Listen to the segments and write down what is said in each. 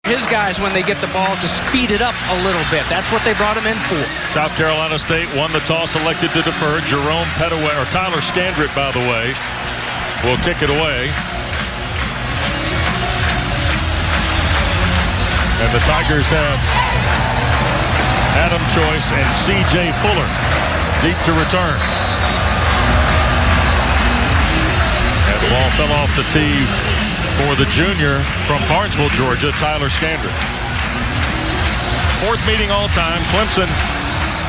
His guys, when they get the ball, to speed it up a little bit. That's what they brought him in for. South Carolina State won the toss, elected to defer. Jerome Petaway, or Tyler Scandrett, by the way, will kick it away. And the Tigers have Adam Choice and C.J. Fuller deep to return. And the ball fell off the tee for the junior from Barnesville, Georgia, Tyler Scandrett. Fourth meeting all time. Clemson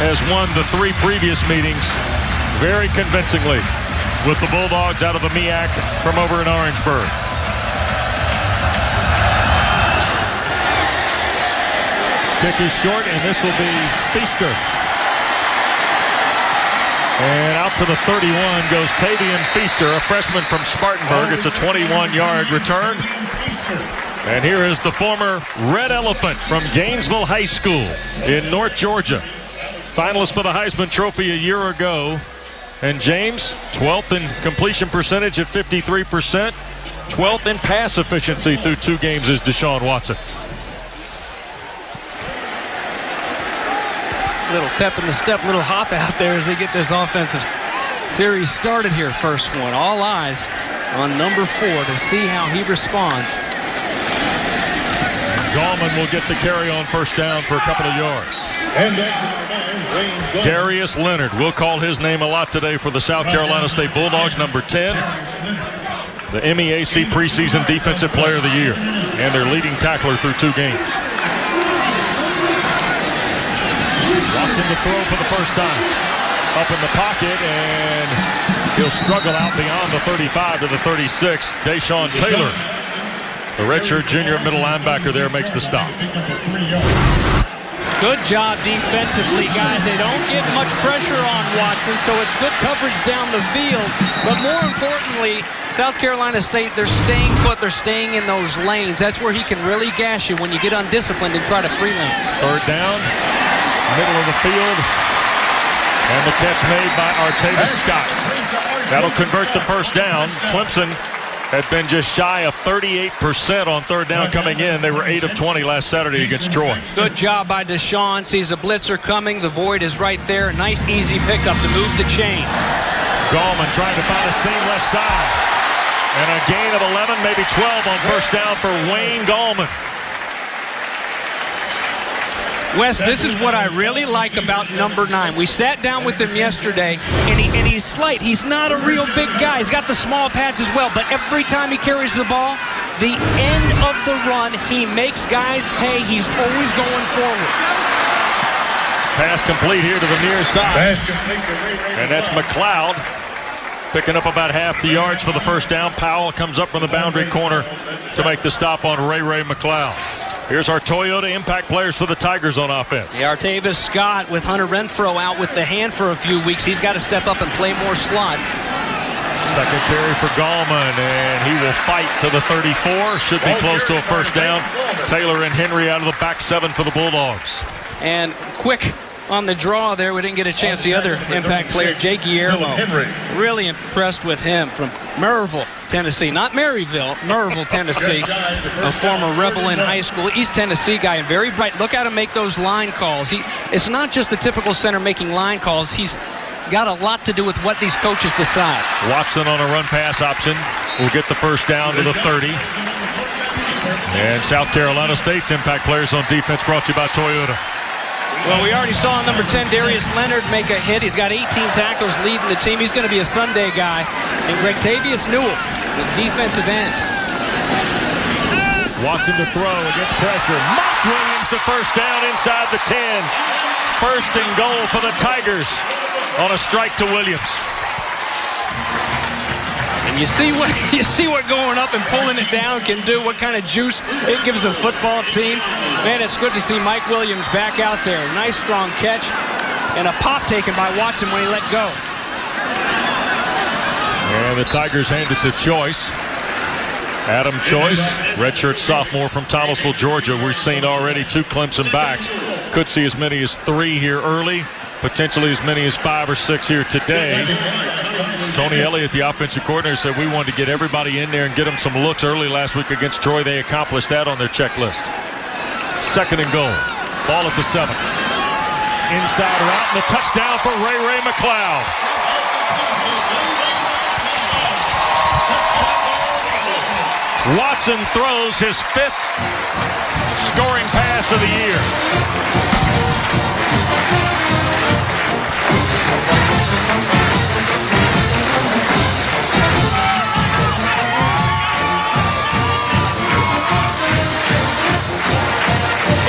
has won the 3 previous meetings very convincingly with the Bulldogs out of the MEAC from over in Orangeburg. Kick is short, and this will be Feaster. And out to the 31 goes Tavian Feaster, a freshman from Spartanburg. It's a 21-yard return. And here is the former Red Elephant from Gainesville High School in North Georgia. Finalist for the Heisman Trophy a year ago. And James, 12th in completion percentage at 53%. 12th in pass efficiency through 2 games is Deshaun Watson. Little pep in the step, little hop out there as they get this offensive series started here. First one, all eyes on number 4 to see how he responds. Gallman will get the carry on first down for a couple of yards. Darius Leonard, we'll call his name a lot today for the South Carolina State Bulldogs, number 10. The MEAC preseason Defensive Player of the Year and their leading tackler through 2 games. Watson to throw for the first time. Up in the pocket, and he'll struggle out beyond the 35 to the 36. Deshaun Taylor, the redshirt junior middle linebacker there, makes the stop. Good job defensively, guys. They don't get much pressure on Watson, so it's good coverage down the field. But more importantly, South Carolina State, they're staying put. They're staying in those lanes. That's where he can really gash you when you get undisciplined and try to freelance. Third down, middle of the field, and the catch made by Artavis Scott. That'll convert the first down. Clemson had been just shy of 38% on third down coming in. They were 8 of 20 last Saturday against Troy. Good job by Deshaun. Sees a blitzer coming. The void is right there. Nice, easy pickup to move the chains. Gallman trying to find a seam left side. And a gain of 11, maybe 12 on first down for Wayne Gallman. Wes, this is what I really like about number 9. We sat down with him yesterday, and he's slight. He's not a real big guy. He's got the small pads as well, but every time he carries the ball, the end of the run, he makes guys pay. He's always going forward. Pass complete here to the near side. And that's McLeod picking up about half the yards for the first down. Powell comes up from the boundary corner to make the stop on Ray McLeod. Here's our Toyota impact players for the Tigers on offense. Yeah, Artavis Scott with Hunter Renfro out with the hand for a few weeks. He's got to step up and play more slot. Second carry for Gallman, and he will fight to the 34. Should be close to a first down. Taylor and Henry out of the back 7 for the Bulldogs. And quick on the draw there. We didn't get a chance. The other impact player, Jake Guillermo. Really impressed with him from Maryville, Tennessee. Not Maryville, Maryville, Tennessee. A former Rebel in high school. East Tennessee guy, and very bright. Look at him make those line calls. It's not just the typical center making line calls. He's got a lot to do with what these coaches decide. Watson on a run pass option will get the first down to the 30. And South Carolina State's impact players on defense brought to you by Toyota. Well, we already saw number 10, Darius Leonard, make a hit. He's got 18 tackles leading the team. He's going to be a Sunday guy. And Gregtavius Newell, the defensive end. Watson to throw against pressure. Mock Williams the first down inside the 10. First and goal for the Tigers on a strike to Williams. And you see what going up and pulling it down can do, what kind of juice it gives a football team. Man, it's good to see Mike Williams back out there. Nice strong catch and a pop taken by Watson when he let go. And the Tigers hand it to Choice. Adam Choice, redshirt sophomore from Thomasville, Georgia. We've seen already 2 Clemson backs. Could see as many as 3 here early. Potentially as many as 5 or 6 here today. Tony Elliott, the offensive coordinator, said we wanted to get everybody in there and get them some looks early last week against Troy. They accomplished that on their checklist. 2nd and goal. Ball at the 7. Inside route and the touchdown for Ray McLeod. Watson throws his 5th scoring pass of the year.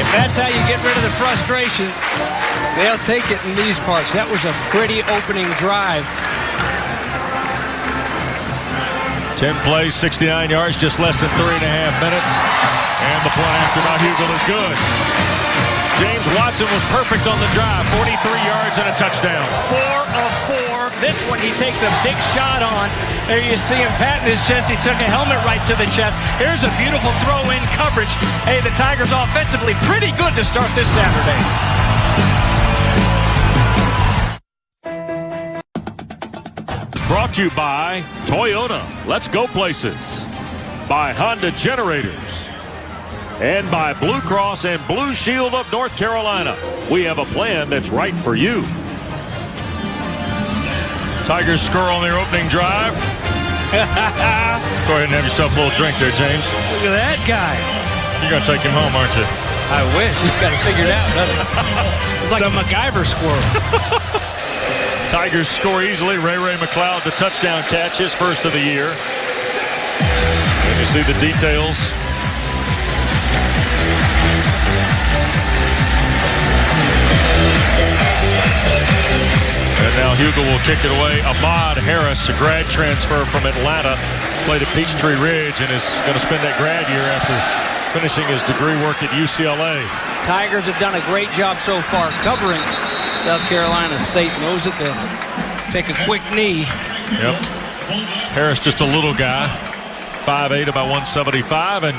If that's how you get rid of the frustration, they'll take it in these parts. That was a pretty opening drive. 10 plays, 69 yards, just less than 3.5 minutes. And the point after by Hugel is good. James Watson was perfect on the drive. 43 yards and a touchdown. 4 of 4. This one he takes a big shot on. There you see him patting his chest. He took a helmet right to the chest. Here's a beautiful throw-in coverage. Hey, the Tigers offensively pretty good to start this Saturday. Brought to you by Toyota. Let's go places. By Honda Generators. And by Blue Cross and Blue Shield of North Carolina. We have a plan that's right for you. Tigers score on their opening drive. Go ahead and have yourself a little drink there, James. Look at that guy. You're going to take him home, aren't you? I wish. He's got to figure it out, doesn't he? It's like a MacGyver squirrel. Tigers score easily. Ray McLeod, the touchdown catch, his first of the year. And you see the details. And now Hugel will kick it away. Ahmad Harris, a grad transfer from Atlanta, played at Peachtree Ridge and is going to spend that grad year after finishing his degree work at UCLA. Tigers have done a great job so far covering South Carolina State. Knows it. They'll take a quick knee. Yep. Harris just a little guy. 5'8", about 175. And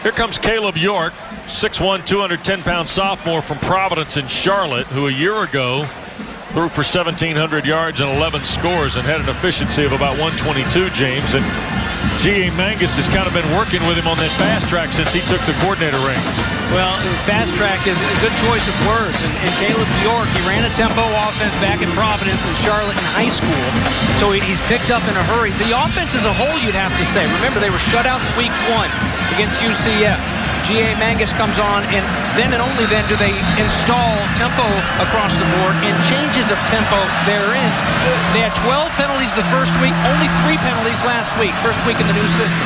here comes Caleb York, 6'1", 210-pound sophomore from Providence in Charlotte, who a year ago threw for 1,700 yards and 11 scores and had an efficiency of about 122, James. And G.A. Mangus has kind of been working with him on that fast track since he took the coordinator reins. Well, fast track is a good choice of words. And Caleb York, he ran a tempo offense back in Providence and Charlotte in high school. So he's picked up in a hurry. The offense as a whole, you'd have to say. Remember, they were shut out in week 1 against UCF. G.A. Mangus comes on, and then and only then do they install tempo across the board and changes of tempo therein. They had 12 penalties the first week, only 3 penalties last week, first week in the new system.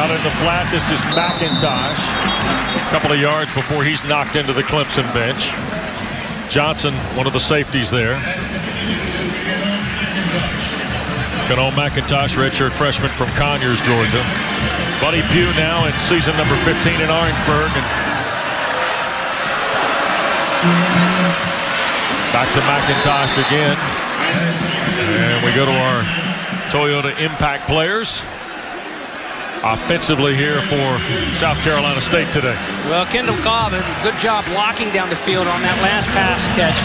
Out in the flat, this is McIntosh. A couple of yards before he's knocked into the Clemson bench. Johnson, one of the safeties there. Cano McIntosh, redshirt freshman from Conyers, Georgia. Buddy Pugh now in season number 15 in Orangeburg. And back to McIntosh again. And we go to our Toyota Impact players. Offensively here for South Carolina State today. Well, Kendall Cobb, good job blocking down the field on that last pass catch.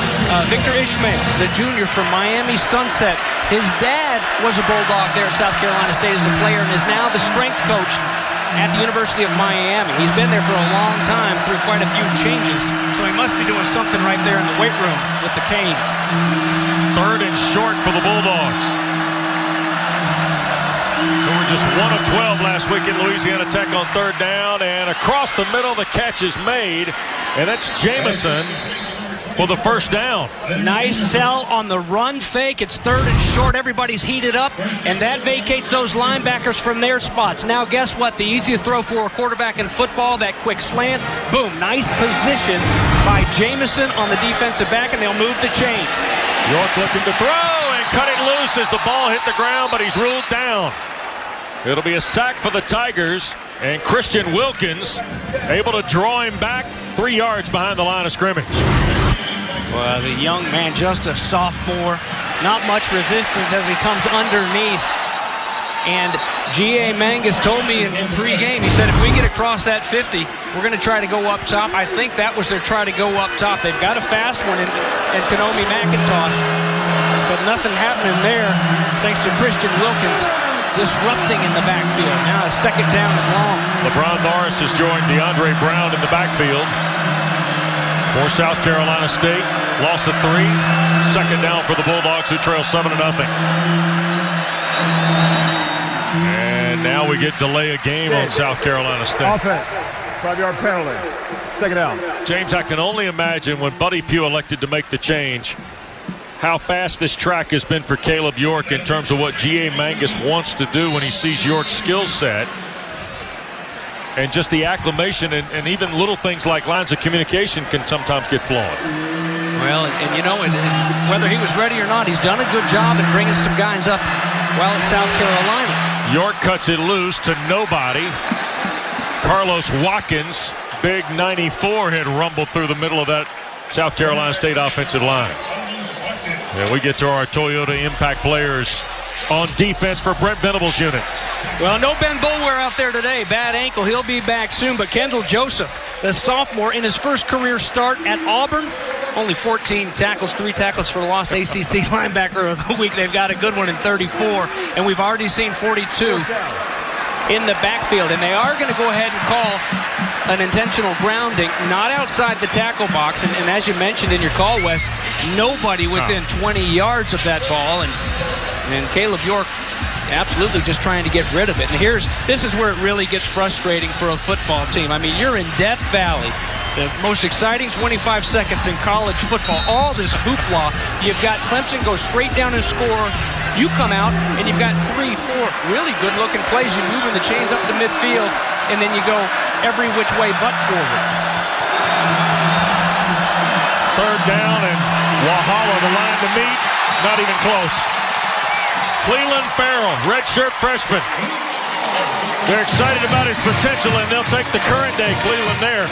Victor Ishmael, the junior from Miami Sunset. His dad was a Bulldog there at South Carolina State as a player and is now the strength coach at the University of Miami. He's been there for a long time through quite a few changes, so he must be doing something right there in the weight room with the Canes. 3rd and short for the Bulldogs. Who were just 1 of 12 last week at Louisiana Tech on 3rd down, and across the middle the catch is made, and that's Jamison for the first down. Nice sell on the run fake. It's 3rd and short. Everybody's heated up, and that vacates those linebackers from their spots. Now, guess what? The easiest throw for a quarterback in football, that quick slant. Boom. Nice position by Jamison on the defensive back, and they'll move the chains. York looking to throw and cut it loose as the ball hit the ground, but he's ruled down. It'll be a sack for the Tigers, and Christian Wilkins able to draw him back 3 yards behind the line of scrimmage. Well, the young man, just a sophomore, not much resistance as he comes underneath. And G.A. Mangus told me in pregame, he said, if we get across that 50, we're going to try to go up top. I think that was their try to go up top. They've got a fast one in Kanomi McIntosh. But nothing happening there, thanks to Christian Wilkins. disrupting in the backfield. Now a second down and long. LeBron Morris has joined DeAndre Brown in the backfield. For South Carolina State, loss of 3. Second down for the Bulldogs, who trail 7-0. And now we get delay a game on South Carolina State. Offense, 5-yard penalty. Second down. James, I can only imagine when Buddy Pugh elected to make the change, how fast this track has been for Caleb York in terms of what G.A. Mangus wants to do when he sees York's skill set. And just the acclimation and even little things like lines of communication can sometimes get flawed. Well, and you know, whether he was ready or not, he's done a good job in bringing some guys up while at South Carolina. York cuts it loose to nobody. Carlos Watkins, big 94, had rumbled through the middle of that South Carolina State offensive line. And we get to our Toyota Impact players on defense for Brent Venable's unit. Well, no Ben Boulware out there today. Bad ankle. He'll be back soon. But Kendall Joseph, the sophomore, in his first career start at Auburn, only 14 tackles, 3 tackles for loss. ACC linebacker of the week. They've got a good one in 34. And we've already seen 42 in the backfield. And they are going to go ahead and call an intentional grounding, not outside the tackle box. And as you mentioned in your call, Wes, nobody within 20 yards of that ball. And Caleb York absolutely just trying to get rid of it. And this is where it really gets frustrating for a football team. I mean, you're in Death Valley. The most exciting 25 seconds in college football. All this hoopla. You've got Clemson go straight down and score. You come out, and you've got 3, 4 really good-looking plays. You're moving the chains up to midfield, and then you go every which way but forward. Third down, and Wahala, the line to meet. Not even close. Cleveland Farrell, redshirt freshman. They're excited about his potential, and they'll take the current day Cleveland there.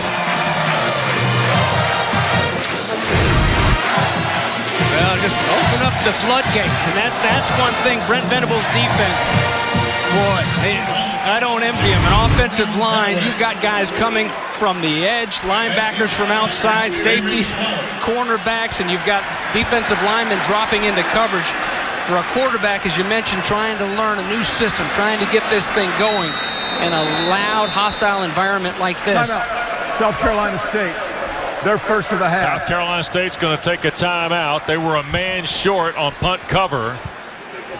Well, just open up the floodgates, and that's one thing. Brent Venable's defense, boy, I don't envy him. An offensive line, you've got guys coming from the edge, linebackers from outside, safeties, cornerbacks, and you've got defensive linemen dropping into coverage. For a quarterback, as you mentioned, trying to learn a new system, trying to get this thing going in a loud, hostile environment like this. South Carolina State, they're first of the half. South Carolina State's going to take a timeout. They were a man short on punt cover.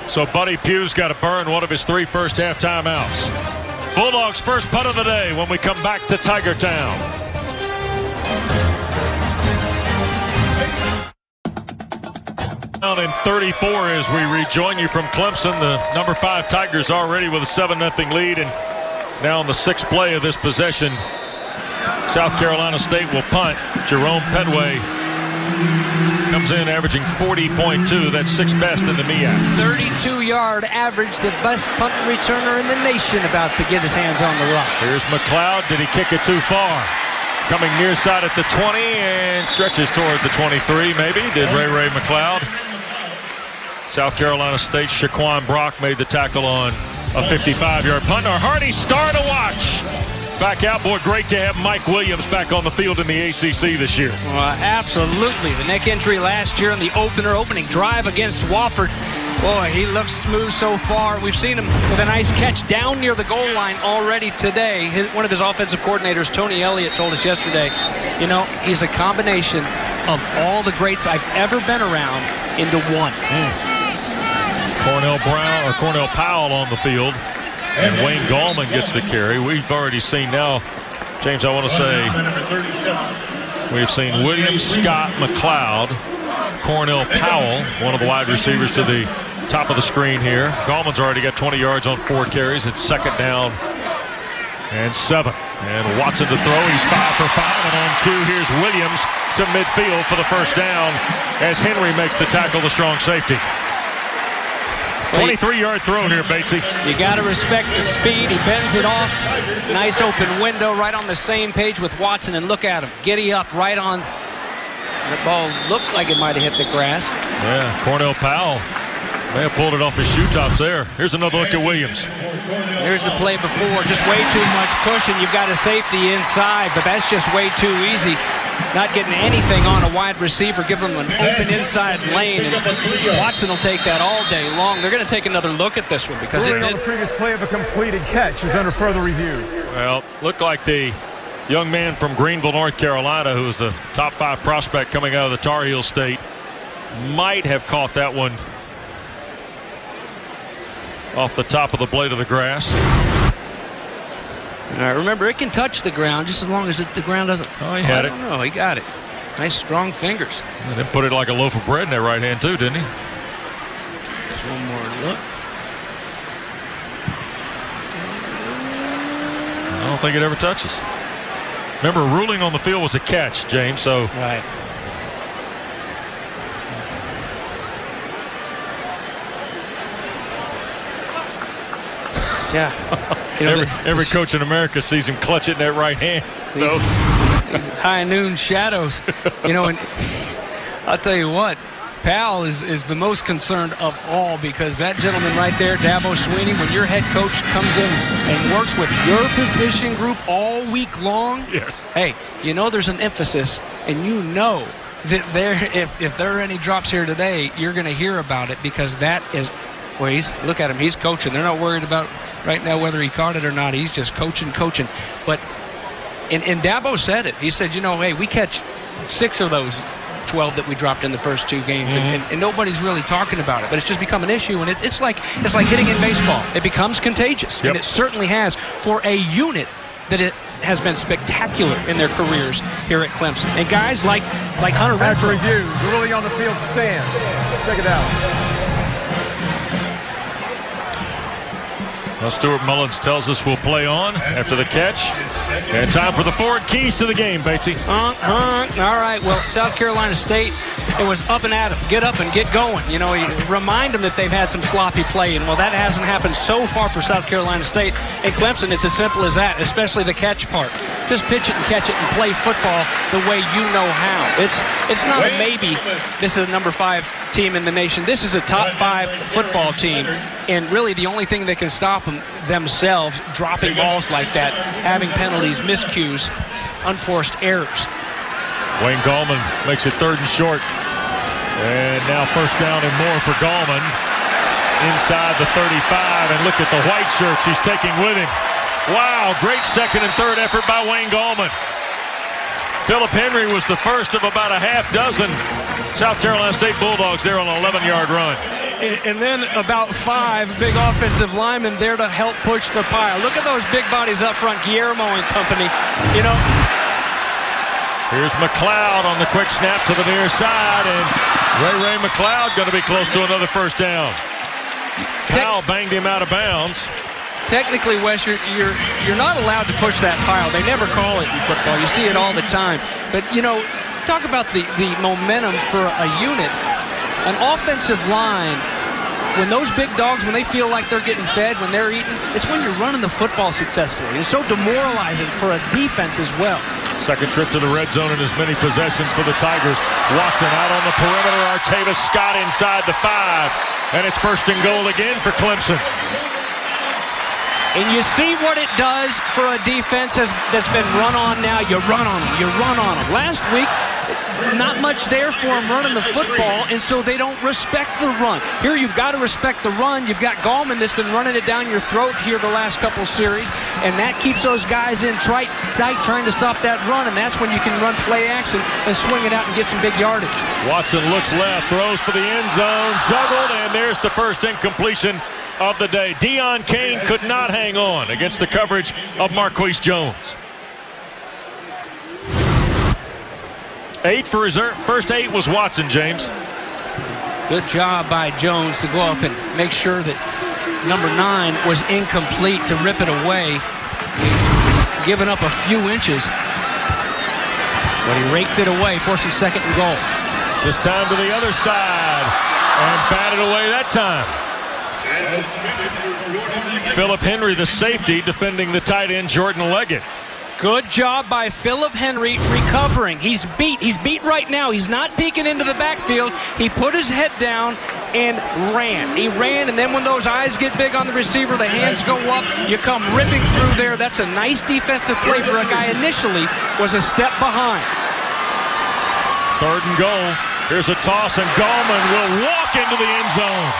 So Buddy Pugh's got to burn one of his 3 first-half timeouts. Bulldogs' first punt of the day when we come back to Tiger Town. Down in 34 as we rejoin you from Clemson. The number 5 Tigers already with a 7-0 lead, and now in the 6th play of this possession, South Carolina State will punt. Jerome Pedway comes in averaging 40.2. That's 6th best in the MEAC. 32-yard average, the best punt returner in the nation about to get his hands on the rock. Here's McLeod. Did he kick it too far? Coming near side at the 20 and stretches toward the 23, maybe. Did Ray McLeod. South Carolina State, Shaquan Brock made the tackle on a 55-yard punt. Our Hardy star to watch. Back out, boy, great to have Mike Williams back on the field in the ACC this year. Well, absolutely. The neck injury last year in the opening drive against Wofford. Boy, he looks smooth so far. We've seen him with a nice catch down near the goal line already today. One of his offensive coordinators, Tony Elliott, told us yesterday, you know, he's a combination of all the greats I've ever been around into one. Cornell Powell on the field. And Wayne Gallman gets the carry. We've already seen now, James, I want to say, we've seen Williams, Scott, McLeod, Cornell Powell, one of the wide receivers to the top of the screen here. Gallman's already got 20 yards on 4 carries. It's 2nd down and 7. And Watson to throw. He's 5 for 5. And on cue, here's Williams to midfield for the first down as Henry makes the tackle, the strong safety. 23-yard throw here, Batesy. You got to respect the speed. He bends it off. Nice open window right on the same page with Watson. And look at him. Giddy up right on. That ball looked like it might have hit the grass. Yeah, Cornell Powell may have pulled it off his shoe tops there. Here's another look at Williams. Here's the play before. Just way too much cushion. You've got a safety inside, but that's just way too easy. not getting anything on a wide receiver, giving them an open inside lane. And Watson will take that all day long. They're going to take another look at this one because ruling on the previous play of a completed catch is under further review. Well, looked like the young man from Greenville, North Carolina, who was a top 5 prospect coming out of the Tar Heel State, might have caught that one off the top of the blade of the grass. All right, remember, it can touch the ground just as long as the ground doesn't. Oh, he had it. I don't know. He got it. Nice, strong fingers. And then put it like a loaf of bread in that right hand, too, didn't he? Just one more look. I don't think it ever touches. Remember, ruling on the field was a catch, James, so. Right. Yeah. You know, every coach in America sees him clutch it in that right hand. These high noon shadows. You know, and I'll tell you what, Powell is the most concerned of all, because that gentleman right there, Dabo Swinney, when your head coach comes in and works with your position group all week long, yes. Hey, you know there's an emphasis, and you know that if there are any drops here today, you're going to hear about it, because that is. Well, look at him. He's coaching. They're not worried about right now whether he caught it or not. He's just coaching. But and Dabo said it. He said, you know, hey, we catch 6 of those 12 that we dropped in the first 2 games, and nobody's really talking about it. But it's just become an issue, and it's like hitting in baseball. It becomes contagious, and it certainly has for a unit that it has been spectacular in their careers here at Clemson. And guys like Hunter Renfrow. After review, the ruling on the field stands. Check it out. Well, Stuart Mullins tells us we'll play on after the catch. And time for the forward keys to the game, Batesy. All right, well, South Carolina State, it was up and at 'em. Get up and get going. You know, you remind them that they've had some sloppy play, and, well, that hasn't happened so far for South Carolina State. And Clemson, it's as simple as that, especially the catch part. Just pitch it and catch it and play football the way you know how. It's not a maybe this is a number 5 team in the nation. This is a top 5 football team, and really the only thing that can stop them themselves dropping balls like that, having penalties, miscues, unforced errors. Wayne Gallman makes it 3rd and short. And now first down and more for Gallman inside the 35. And look at the white shirts he's taking with him. Wow, great 2nd and 3rd effort by Wayne Gallman. Philip Henry was the first of about a half dozen South Carolina State Bulldogs there on an 11-yard run. And then about 5 big offensive linemen there to help push the pile. Look at those big bodies up front, Guillermo and company. You know. Here's McLeod on the quick snap to the near side, and Ray McLeod going to be close to another first down. Powell banged him out of bounds. Technically, Wes, you're not allowed to push that pile. They never call it in football. You see it all the time. But, you know, talk about the momentum for a unit. An offensive line, when those big dogs, when they feel like they're getting fed, when they're eating, it's when you're running the football successfully. It's so demoralizing for a defense as well. Second trip to the red zone in as many possessions for the Tigers. Watson out on the perimeter. Artavis Scott inside the 5. And it's 1st and goal again for Clemson. And you see what it does for a defense that's been run on now. You run on them. Last week, not much there for them running the football, and so they don't respect the run. Here you've got to respect the run. You've got Gallman that's been running it down your throat here the last couple series, and that keeps those guys in tight trying to stop that run, and that's when you can run play action and swing it out and get some big yardage. Watson looks left, throws for the end zone, juggled, and there's the first incompletion of the day. Deion Kane could not hang on against the coverage of Marquise Jones. 8 for his first 8 was Watson, James. Good job by Jones to go up and make sure that number 9 was incomplete, to rip it away, giving up a few inches. But he raked it away, forcing 2nd and goal. This time to the other side, and batted away that time. Philip Henry, the safety, defending the tight end Jordan Leggett. Good job by Philip Henry recovering. He's beat right now. He's not peeking into the backfield. He put his head down and ran. He ran, and then when those eyes get big on the receiver, the hands go up, you come ripping through there. That's a nice defensive play for a guy initially was a step behind. 3rd and goal. Here's a toss, and Gallman will walk into the end zone.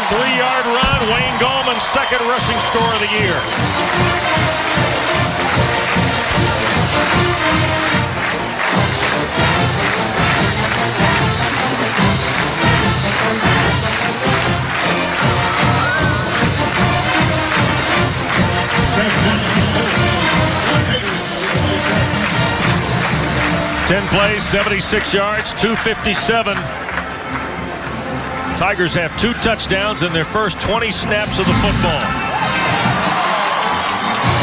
3-yard run. Wayne Gallman's 2nd rushing score of the year. Ten plays, 76 yards, 257. Tigers have 2 touchdowns in their first 20 snaps of the football.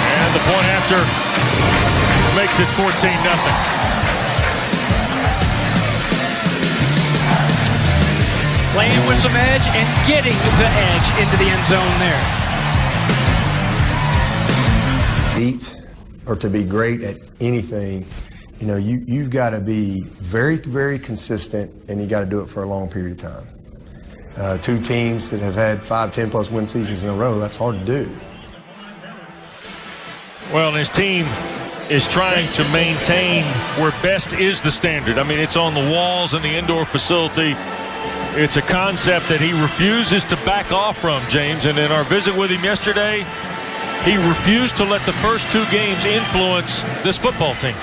And the point after makes it 14-0. Playing with some edge and getting the edge into the end zone there. Beat or to be great at anything, you know, you've got to be very, very consistent, and you got to do it for a long period of time. 2 teams that have had 5, 10-plus win seasons in a row, that's hard to do. Well, and his team is trying to maintain where best is the standard. I mean, it's on the walls in the indoor facility. It's a concept that he refuses to back off from, James. And in our visit with him yesterday, he refused to let the first 2 games influence this football team.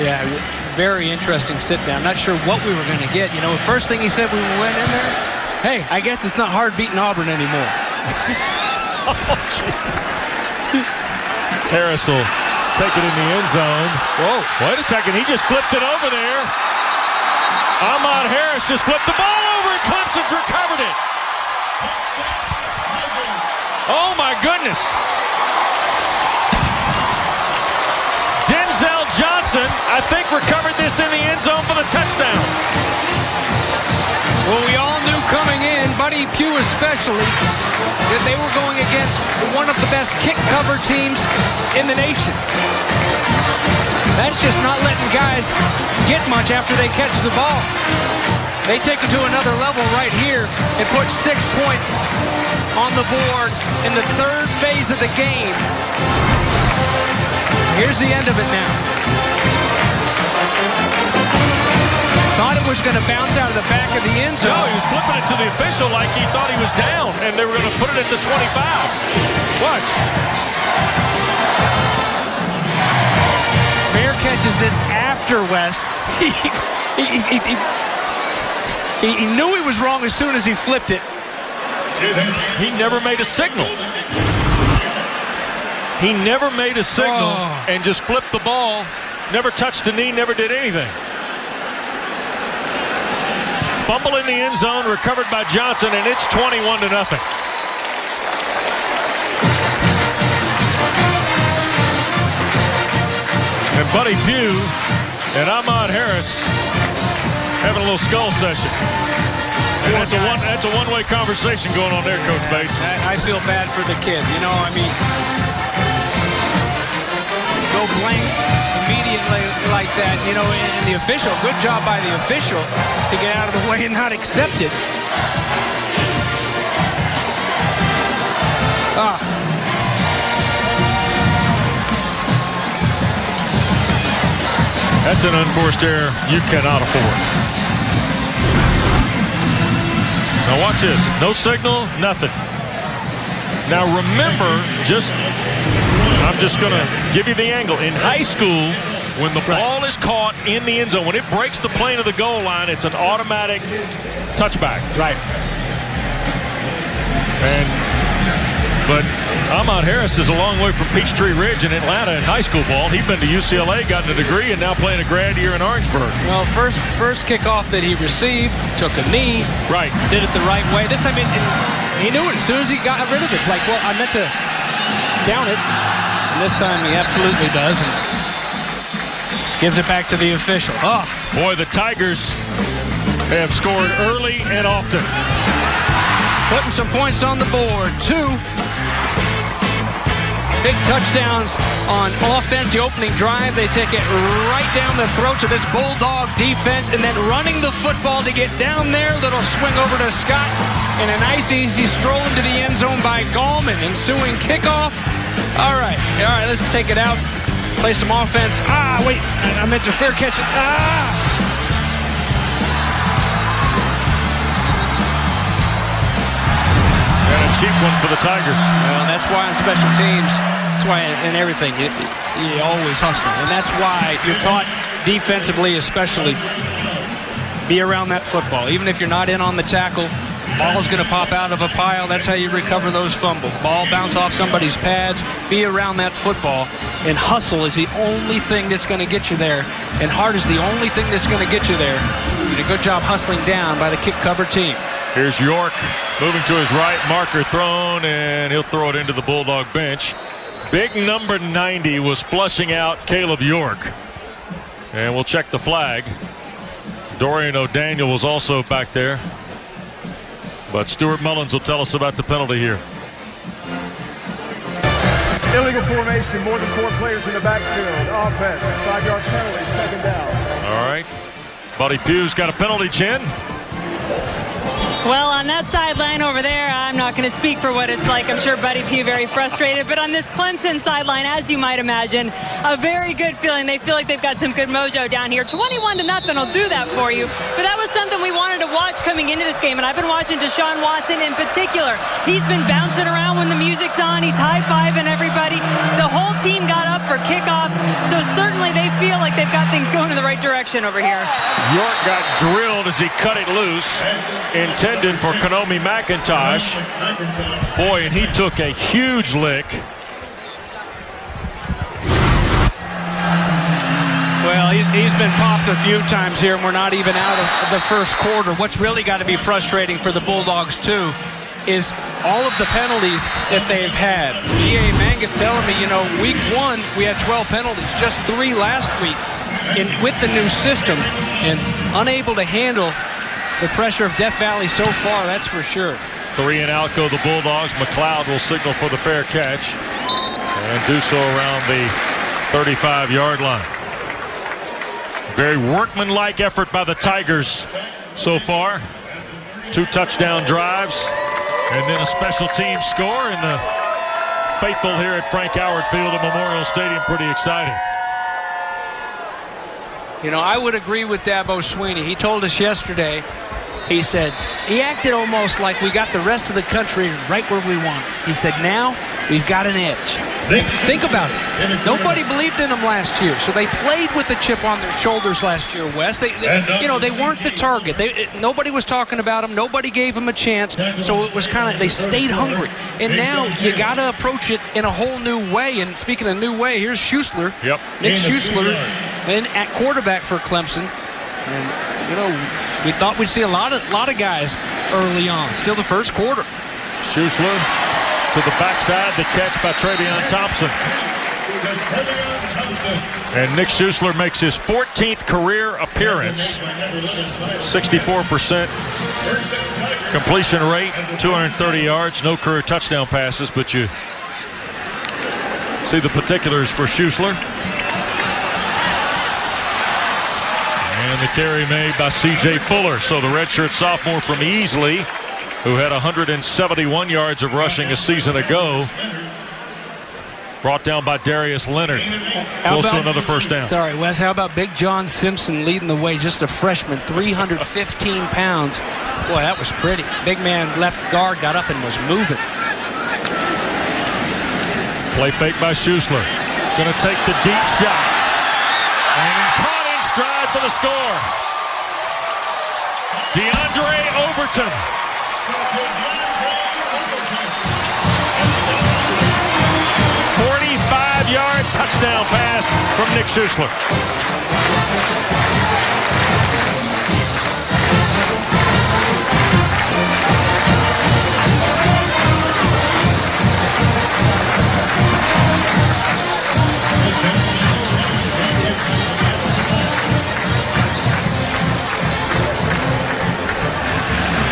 Yeah, very interesting sit-down. Not sure what we were going to get. You know, the first thing he said when we went in there, hey, I guess it's not hard beating Auburn anymore. Oh, jeez. Harris will take it in the end zone. Whoa, wait a second. He just flipped it over there. Ahmad Harris just flipped the ball over, and Clemson's recovered it. Oh, my goodness. Denzel Johnson, I think, recovered this in the end zone for the touchdown. Well, we all knew coming in, Buddy Pugh especially, that they were going against one of the best kick cover teams in the nation. That's just not letting guys get much after they catch the ball. They take it to another level right here and put 6 points on the board in the 3rd phase of the game. Here's the end of it now. Thought it was going to bounce out of the back of the end zone. No, he was flipping it to the official like he thought he was down, and they were going to put it at the 25. Watch. Fair catches it after West. He knew he was wrong as soon as he flipped it. He never made a signal. He never made a signal and just flipped the ball. Never touched the knee, never did anything. Fumble in the end zone, recovered by Johnson, and it's 21-0. And Buddy Pugh and Ahmad Harris having a little skull session. And that's a one-way conversation going on there, Coach Bates. I feel bad for the kid. You know, I mean, go blank immediately like that, you know, and the official, good job by the official to get out of the way and not accept it. That's an unforced error you cannot afford. Now watch this. No signal, nothing. Now remember, I'm just going to give you the angle. In high school, when the ball is caught in the end zone, when it breaks the plane of the goal line, it's an automatic touchback. Right. But Ahmad Harris is a long way from Peachtree Ridge in Atlanta in high school ball. He's been to UCLA, gotten a degree, and now playing a grad year in Orangeburg. Well, first kickoff that he received, took a knee. Right. Did it the right way. This time, he knew it as soon as he got rid of it. Like, well, I meant to down it. And this time he absolutely does. And gives it back to the official. Oh. Boy, the Tigers have scored early and often. Putting some points on the board. 2 big touchdowns on offense. The opening drive, they take it right down the throats of this Bulldog defense, and then running the football to get down there. Little swing over to Scott, and a nice, easy stroll into the end zone by Gallman. Ensuing kickoff. All right, let's take it out. play some offense. Wait, I meant to fair catch it. And a cheap one for the Tigers. Well, that's why on special teams, that's why in everything, you always hustle. And that's why you're taught defensively especially, be around that football. Even if you're not in on the tackle, ball's going to pop out of a pile. That's how you recover those fumbles. Ball bounce off somebody's pads. Be around that football. And hustle is the only thing that's going to get you there. And heart is the only thing that's going to get you there. You did a good job hustling down by the kick cover team. Here's York moving to his right. Marker thrown, and he'll throw it into the Bulldog bench. Big number 90 was flushing out Caleb York. And we'll check the flag. Dorian O'Daniel was also back there. But Stuart Mullins will tell us about the penalty here. Illegal formation, more than 4 players in the backfield. Offense, 5-yard penalty, second down. All right. Buddy Pugh's got a penalty, Chin. Well, on that sideline over there, I'm not going to speak for what it's like. I'm sure Buddy Pugh very frustrated. But on this Clemson sideline, as you might imagine, a very good feeling. They feel like they've got some good mojo down here. 21-0 will do that for you. But that was something we wanted to watch coming into this game. And I've been watching Deshaun Watson in particular. He's been bouncing around when the music's on. He's high-fiving everybody. The whole team got up for kickoffs. So certainly they feel like they've got things going in the right direction over here. York got drilled as he cut it loose. Intended for Kanomi McIntosh. Boy, and he took a huge lick. Well, he's been popped a few times here, and we're not even out of the first quarter. What's really got to be frustrating for the Bulldogs, too, is all of the penalties that they've had. G.A. Mangus telling me, week 1, we had 12 penalties, just 3 last week with the new system, and unable to handle the pressure of Death Valley so far, that's for sure. 3 and out go the Bulldogs. McLeod will signal for the fair catch and do so around the 35-yard line. Very workmanlike effort by the Tigers so far. 2 touchdown drives and then a special team score, and the faithful here at Frank Howard Field at Memorial Stadium pretty excited. I would agree with Dabo Sweeney. He told us yesterday, he said, he acted almost like we got the rest of the country right where we want. He said, now we've got an edge. Think about it. Nobody believed in them last year, so they played with the chip on their shoulders last year, Wes. They weren't the target. Nobody was talking about them. Nobody gave them a chance, so it was kind of, they stayed hungry. And now you got to approach it in a whole new way. And speaking of new way, here's Schuessler. Yep. Nick Schuessler at quarterback for Clemson. And, we thought we'd see a lot of guys early on. Still the first quarter. Schuessler to the backside, the catch by Travion Thompson. And Nick Schuessler makes his 14th career appearance. 64% completion rate, 230 yards, no career touchdown passes, but you see the particulars for Schuessler. And the carry made by C.J. Fuller. So the redshirt sophomore from Easley, who had 171 yards of rushing a season ago, brought down by Darius Leonard. Close to another first down. Sorry, Wes, how about Big John Simpson leading the way? Just a freshman, 315 pounds. Boy, that was pretty. Big man left guard got up and was moving. Play fake by Schuessler. Going to take the deep shot. And caught in stride for the score. DeAndre Overton. 45-yard touchdown pass from Nick Schuessler.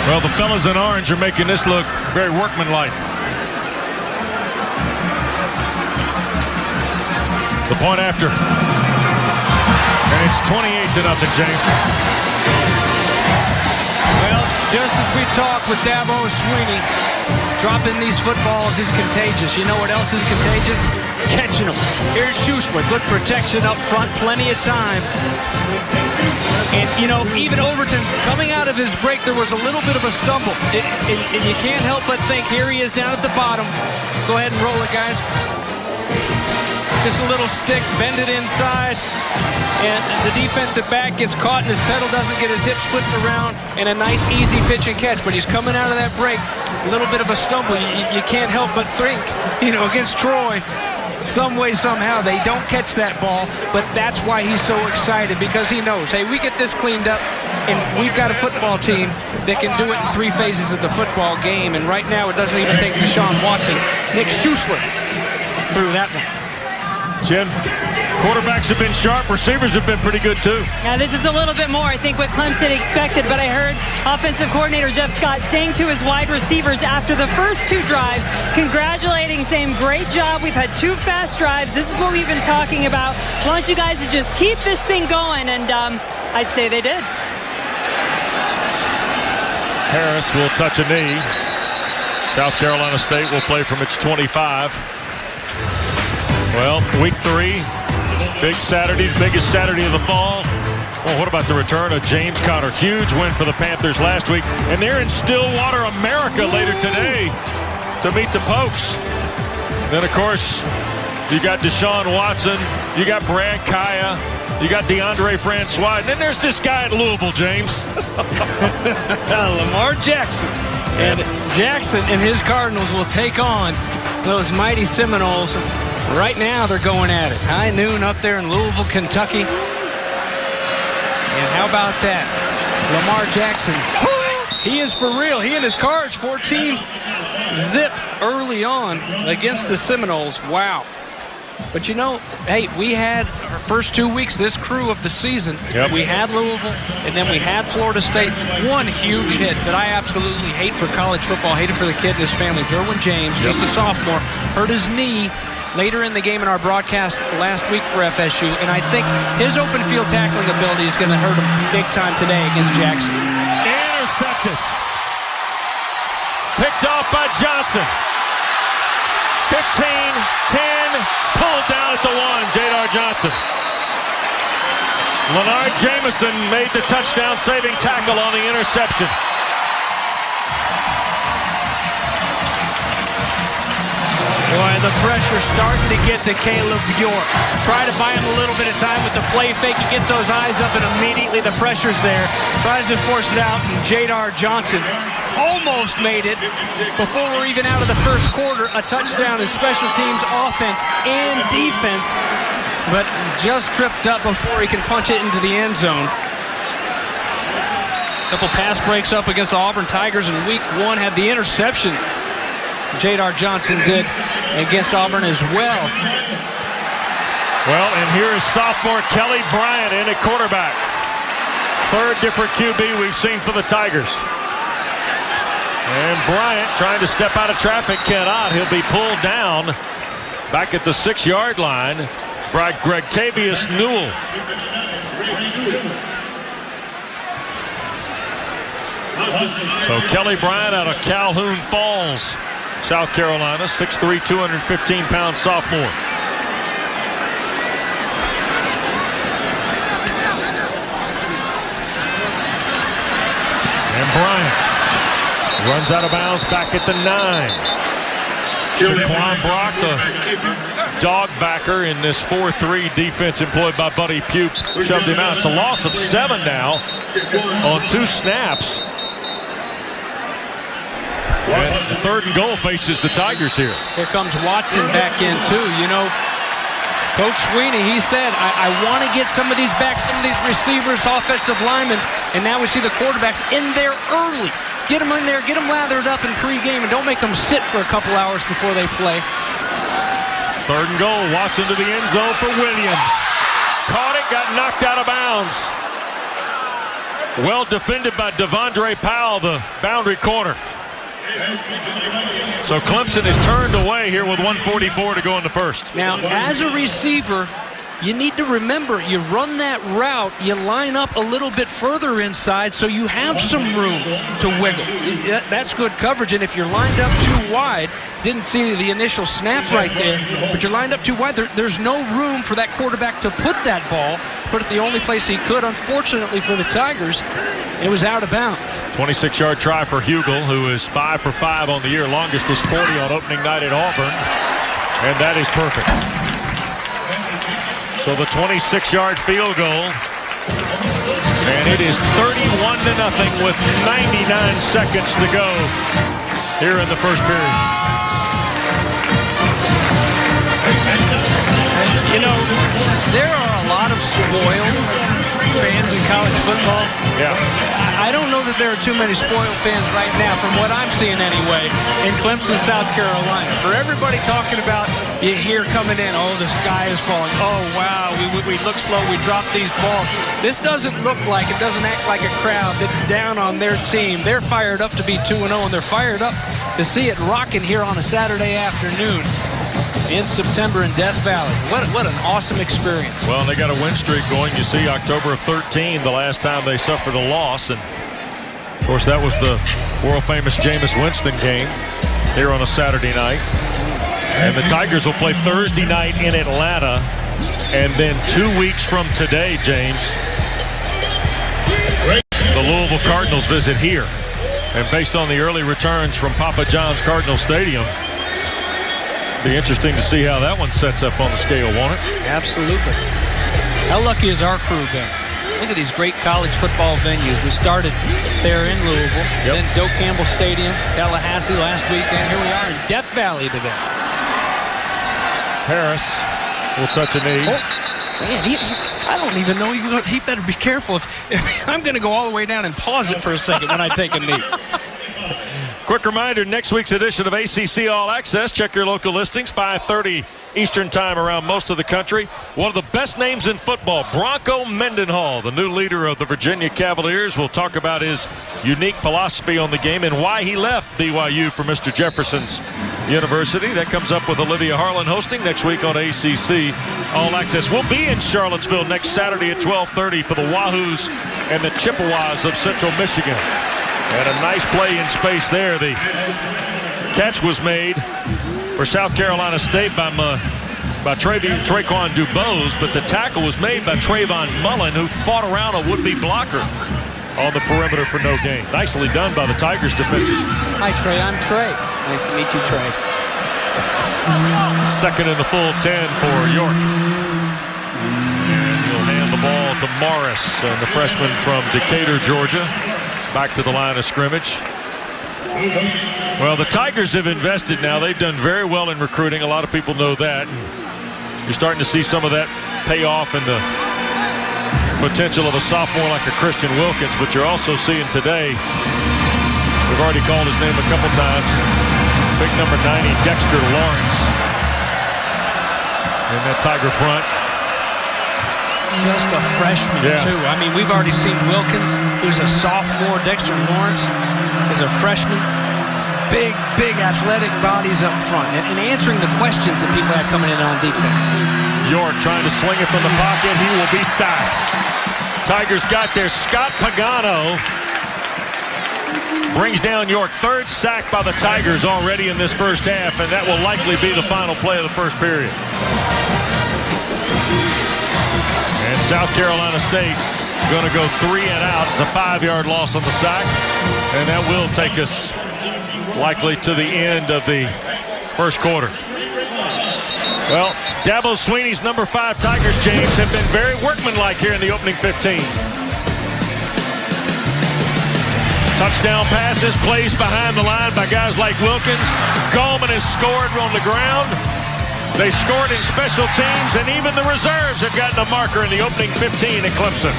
Well, the fellas in orange are making this look very workmanlike. The point after. And it's 28-0, James. Well, just as we talked with Dabo Sweeney, dropping these footballs is contagious. You know what else is contagious? catching them. Here's Schussler. Good protection up front. Plenty of time. And, you know, even Overton, coming out of his break, there was a little bit of a stumble. And you can't help but think, here he is down at the bottom. Go ahead and roll it, guys. Just a little stick, bend it inside. And the defensive back gets caught, and his pedal doesn't get his hips flipped around. And a nice, easy pitch and catch. But he's coming out of that break. A little bit of a stumble. You can't help but think, you know, against Troy, some way, somehow, they don't catch that ball, but that's why he's so excited, because he knows, hey, we get this cleaned up, and we've got a football team that can do it in 3 phases of the football game, and right now it doesn't even take Deshaun Watson. Nick Schussler threw that one. Jen, quarterbacks have been sharp. Receivers have been pretty good, too. Now, this is a little bit more, I think, what Clemson expected, but I heard offensive coordinator Jeff Scott saying to his wide receivers after the first 2 drives, congratulating, saying, great job. We've had 2 fast drives. This is what we've been talking about. I want you guys to just keep this thing going, and I'd say they did. Harris will touch a knee. South Carolina State will play from its 25. Well, week 3, big Saturday, biggest Saturday of the fall. Well, what about the return of James Conner? Huge win for the Panthers last week. And they're in Stillwater, America later today to meet the Pokes. Then, of course, you got Deshaun Watson, you got Brad Kaya, you got DeAndre Francois, and then there's this guy at Louisville, James. Lamar Jackson. And Jackson and his Cardinals will take on those mighty Seminoles. Right now, they're going at it. High noon up there in Louisville, Kentucky. And how about that? Lamar Jackson. He is for real. He and his Cards, 14 zip early on against the Seminoles. Wow. But, you know, hey, we had our first 2 weeks, this crew of the season. Yep. We had Louisville, and then we had Florida State. One huge hit that I absolutely hate for college football, hate it for the kid and his family. Derwin James, just a sophomore, hurt his knee later in the game in our broadcast last week for FSU, and I think his open field tackling ability is going to hurt him big time today against Jackson. Intercepted. Picked off by Johnson. 15-10, pulled down at the 1, Jadar Johnson. Leonard Jameson made the touchdown-saving tackle on the interception. Boy, the pressure's starting to get to Caleb York. Try to buy him a little bit of time with the play fake. He gets those eyes up, and immediately the pressure's there. Tries to force it out, and Jadar Johnson almost made it before we're even out of the first quarter. A touchdown in special teams, offense, and defense, but just tripped up before he can punch it into the end zone. Couple pass breaks up against the Auburn Tigers in week 1. Had the interception. Jadar Johnson did against Auburn as well. Well, and here is sophomore Kelly Bryant in at quarterback. 3rd different QB we've seen for the Tigers. And Bryant trying to step out of traffic cannot. He'll be pulled down back at the 6-yard line by Gregtavius Newell. So Kelly Bryant out of Calhoun Falls, South Carolina, 6'3", 215-pound sophomore. And Bryant runs out of bounds back at the 9. Shaquan Brock, the dog backer in this 4-3 defense employed by Buddy Pugh, shoved him out. It's a loss of 7 now on 2 snaps. And the 3rd and goal faces the Tigers here. Here comes Watson back in, too. You know, Coach Sweeney, he said, I want to get some of these backs, some of these receivers, offensive linemen, and now we see the quarterbacks in there early. Get them in there, get them lathered up in pregame, and don't make them sit for a couple hours before they play. 3rd and goal, Watson to the end zone for Williams. Caught it, got knocked out of bounds. Well defended by Devondre Powell, the boundary corner. So Clemson is turned away here with 1:44 to go in the first. Now, as a receiver, you need to remember, you run that route, you line up a little bit further inside so you have some room to wiggle. That's good coverage, and if you're lined up too wide, didn't see the initial snap right there, but you're lined up too wide, there's no room for that quarterback to put that ball, put it the only place he could. Unfortunately for the Tigers, it was out of bounds. 26-yard try for Hugel, who is 5 for 5 on the year. Longest was 40 on opening night at Auburn, and that is perfect. So the 26-yard field goal, and it is 31-0 with 99 seconds to go here in the first period. You know, there are a lot of spoiled fans in college football. Yeah. I don't know that there are too many spoiled fans right now, from what I'm seeing anyway, in Clemson, South Carolina. For everybody talking about, you hear coming in, oh, the sky is falling. Oh, wow, we look slow, we dropped these balls. This doesn't look like, it doesn't act like a crowd that's down on their team. They're fired up to be 2-0, and they're fired up to see it rocking here on a Saturday afternoon in September in Death Valley. What an awesome experience. Well, they got a win streak going. You see October of 13, the last time they suffered a loss. And, of course, that was the world-famous Jameis Winston game here on a Saturday night. And the Tigers will play Thursday night in Atlanta. And then 2 weeks from today, James, the Louisville Cardinals visit here. And based on the early returns from Papa John's Cardinal Stadium, be interesting to see how that one sets up on the scale, won't it? Absolutely. How lucky has our crew been? Look at these great college football venues. We started there in Louisville, then Doak Campbell Stadium, Tallahassee last weekend. Here we are in Death Valley today. Harris will touch a knee. Oh, man, I don't even know. He better be careful. If I'm going to go all the way down and pause it for a second when I take a knee. Quick reminder, next week's edition of ACC All Access. Check your local listings, 5:30 Eastern Time around most of the country. One of the best names in football, Bronco Mendenhall, the new leader of the Virginia Cavaliers. We'll talk about his unique philosophy on the game and why he left BYU for Mr. Jefferson's University. That comes up with Olivia Harlan hosting next week on ACC All Access. We'll be in Charlottesville next Saturday at 12:30 for the Wahoos and the Chippewas of Central Michigan. And a nice play in space there. The catch was made for South Carolina State by Traquan Dubose, but the tackle was made by Trayvon Mullen, who fought around a would-be blocker on the perimeter for no gain. Nicely done by the Tigers defensively. Hi, Trey. I'm Trey. Nice to meet you, Trey. Second in the full 10 for York. And he'll hand the ball to Morris, and the freshman from Decatur, Georgia. Back to the line of scrimmage. Well, the Tigers have invested now. They've done very well in recruiting. A lot of people know that. You're starting to see some of that pay off in the potential of a sophomore like a Christian Wilkins, but you're also seeing today, we've already called his name a couple times, big number 90, Dexter Lawrence, in that Tiger front. Just a freshman, too. I mean, we've already seen Wilkins, who's a sophomore. Dexter Lawrence is a freshman. Big, big athletic bodies up front. And answering the questions that people have coming in on defense. York trying to swing it from the pocket. He will be sacked. Tigers got there. Scott Pagano brings down York. Third sack by the Tigers already in this first half, and that will likely be the final play of the first period. And South Carolina State going to go 3 and out. It's a 5-yard loss on the sack. And that will take us likely to the end of the first quarter. Well, Dabo Swinney's number 5 Tigers, James, have been very workmanlike here in the opening 15. Touchdown passes, plays behind the line by guys like Wilkins. Gallman has scored on the ground. They scored in special teams, and even the reserves have gotten a marker in the opening 15 at Clemson.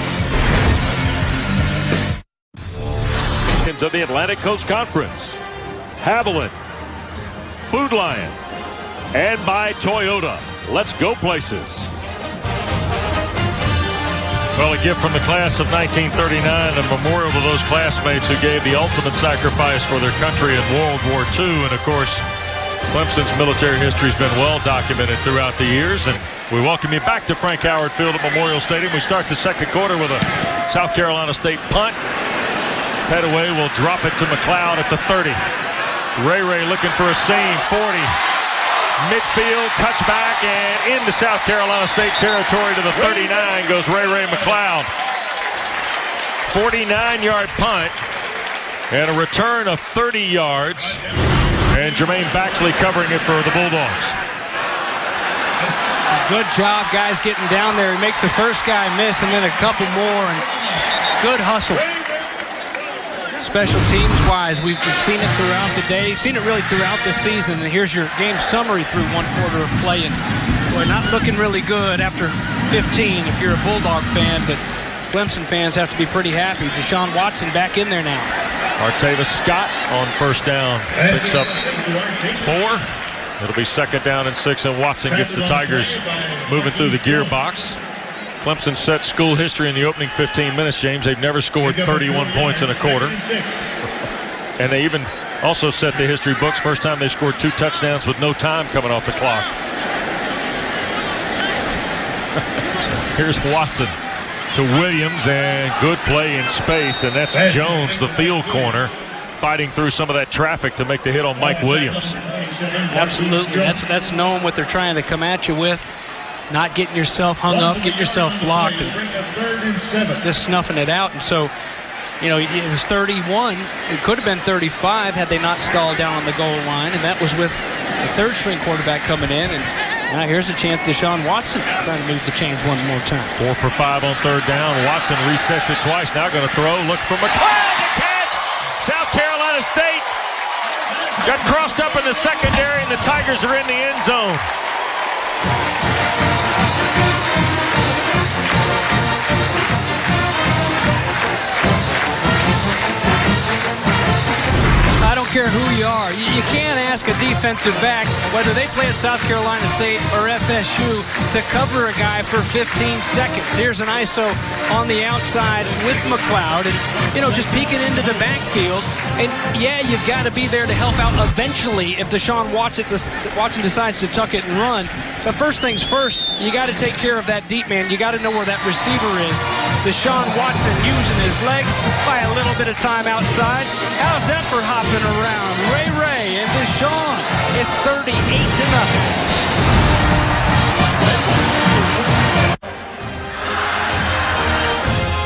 Of the Atlantic Coast Conference, Haviland, Food Lion, and by Toyota. Let's go places. Well, a gift from the class of 1939, a memorial to those classmates who gave the ultimate sacrifice for their country in World War II. And, of course, Clemson's military history has been well documented throughout the years. And We welcome you back to Frank Howard Field at Memorial Stadium. We start the second quarter with a South Carolina State punt. Petaway will drop it to McLeod at the 30. Ray looking for a seam. 40. Midfield, cuts back, and into South Carolina State territory to the 39 goes Ray McLeod. 49-yard punt and a return of 30 yards. And Jermaine Baxley covering it for the Bulldogs. Good job, guys, getting down there. He makes the first guy miss and then a couple more. And good hustle. Special teams-wise, we've seen it throughout the day, seen it really throughout the season. And here's your game summary through one quarter of play. And we're not looking really good after 15 if you're a Bulldog fan, but Clemson fans have to be pretty happy. Deshaun Watson back in there now. Artavis Scott on first down. Picks up 4. It'll be second down and 6, and Watson gets the Tigers moving through the gearbox. Clemson set school history in the opening 15 minutes, James. They've never scored 31 points in a quarter. And they even also set the history books. First time they scored 2 touchdowns with no time coming off the clock. Here's Watson to Williams, and good play in space. And that's Jones, the field corner, fighting through some of that traffic to make the hit on Mike Williams. Absolutely. That's knowing what they're trying to come at you with. Not getting yourself hung up, getting yourself blocked, and just snuffing it out. And so, you know, it was 31. It could have been 35 had they not stalled down on the goal line, and that was with the third-string quarterback coming in. And now here's a chance Deshaun Watson trying to move the chains one more time. 4 for 5 on third down. Watson resets it twice. Now going to throw. Looks for McLeod. The catch. South Carolina State got crossed up in the secondary, and the Tigers are in the end zone. I don't care who you are. You can't ask a defensive back, whether they play at South Carolina State or FSU, to cover a guy for 15 seconds. Here's an ISO on the outside with McLeod, and, you know, just peeking into the backfield. And, yeah, you've got to be there to help out eventually if Deshaun Watson decides to tuck it and run. But first things first, you got to take care of that deep man. You got to know where that receiver is. Deshaun Watson using his legs, by a little bit of time outside. How's that for hopping around? Ray and Deshaun. It's 38-0.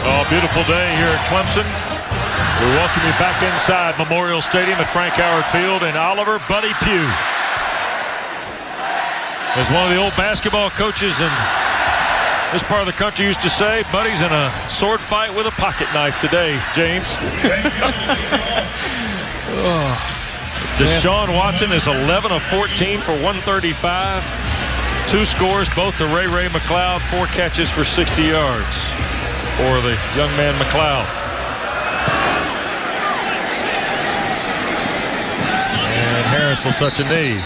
Oh, beautiful day here at Clemson. We welcome you back inside Memorial Stadium at Frank Howard Field, and Oliver Buddy Pugh, as one of the old basketball coaches in this part of the country used to say, Buddy's in a sword fight with a pocket knife today, James. Deshaun Watson is 11 of 14 for 135. 2 scores, both to Ray McLeod. 4 catches for 60 yards for the young man McLeod. And Harris will touch a knee.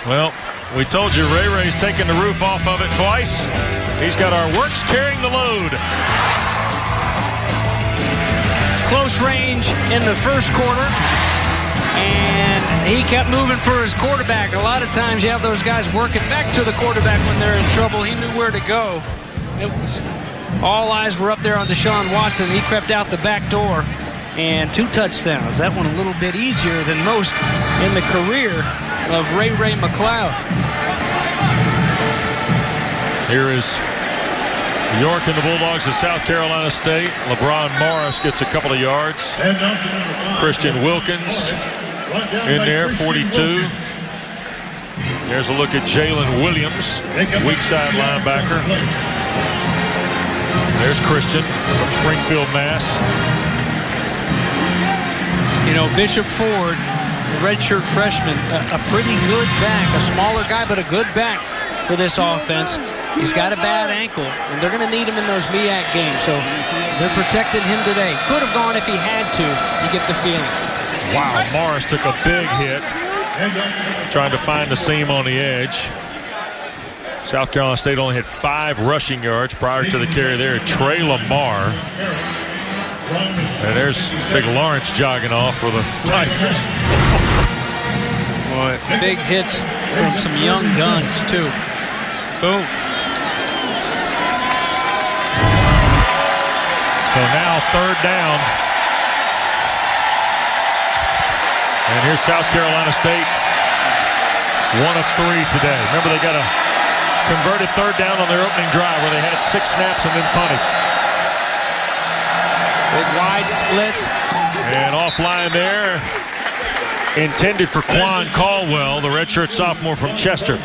Well, we told you Ray's taking the roof off of it twice. He's got our works carrying the load. Close range in the first quarter, and he kept moving for his quarterback. A lot of times you have those guys working back to the quarterback when they're in trouble. He knew where to go. It was, all eyes were up there on Deshaun Watson. He crept out the back door, and 2 touchdowns. That one a little bit easier than most in the career of Ray McLeod. Here is York and the Bulldogs of South Carolina State. LeBron Morris gets a couple of yards. Christian Wilkins in there, 42. There's a look at Jalen Williams, weak side linebacker. There's Christian from Springfield, Mass. You know, Bishop Ford, redshirt freshman, a pretty good back, a smaller guy, but a good back for this offense. He's got a bad ankle, and they're going to need him in those MEAC games, so they're protecting him today. Could have gone if he had to, you get the feeling. Wow, Morris took a big hit, trying to find the seam on the edge. South Carolina State only had 5 rushing yards prior to the carry there. Trey Lamar. And there's big Lawrence jogging off for the Tigers. Boy, big hits from some young guns, too. Boom. So now 3rd down. And here's South Carolina State. 1 of 3 today. Remember, they got a converted 3rd down on their opening drive where they had 6 snaps and then punted. Big wide splits. And offline there. Intended for Quan Caldwell, the redshirt sophomore from Chester.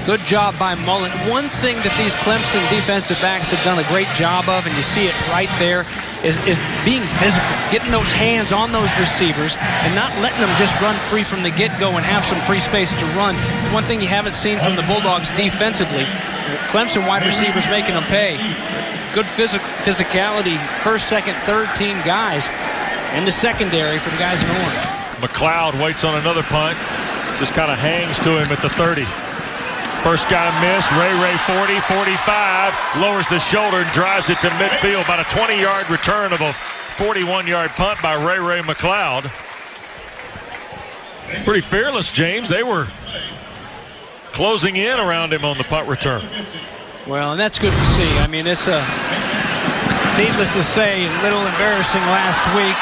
Good job by Mullen. One thing that these Clemson defensive backs have done a great job of, and you see it right there, is being physical, getting those hands on those receivers and not letting them just run free from the get-go and have some free space to run. One thing you haven't seen from the Bulldogs defensively, Clemson wide receivers making them pay. Good physicality, 1st, 2nd, 3rd team guys in the secondary for the guys in orange. McLeod waits on another punt. Just kind of hangs to him at the 30. First guy missed. Ray 40, 45. Lowers the shoulder and drives it to midfield. About a 20-yard return of a 41-yard punt by Ray McLeod. Pretty fearless, James. They were closing in around him on the punt return. Well, and that's good to see. I mean, it's needless to say, a little embarrassing last week,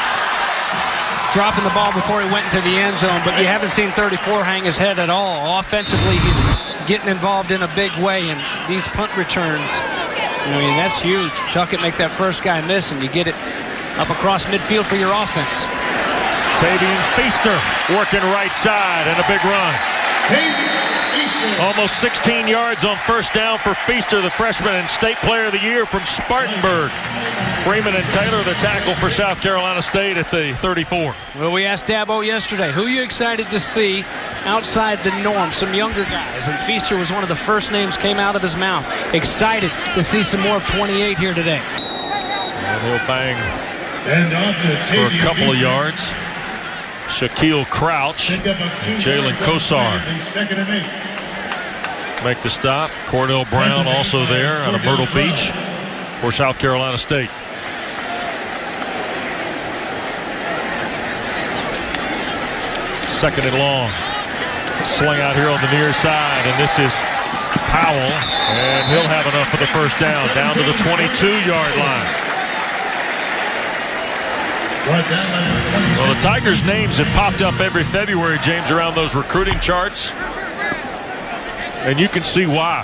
dropping the ball before he went into the end zone, but you haven't seen 34 hang his head at all. Offensively, he's getting involved in a big way, and these punt returns, I mean, that's huge. Tuckett make that first guy miss, and you get it up across midfield for your offense. Tavian Feaster working right side and a big run. Almost 16 yards on 1st down for Feaster, the freshman and state player of the year from Spartanburg. Freeman and Taylor, the tackle for South Carolina State at the 34. Well, we asked Dabo yesterday, who are you excited to see outside the norm? Some younger guys, and Feaster was one of the first names came out of his mouth. Excited to see some more of 28 here today. And he'll bang for a couple of yards. Shaquille Crouch and Jalen Kosar make the stop. Cordell Brown also there out of Myrtle Beach for South Carolina State. Second and long. Sling out here on the near side, and this is Powell, and he'll have enough for the 1st down to the 22-yard line. Well, the Tigers' names have popped up every February, James, around those recruiting charts. And you can see why.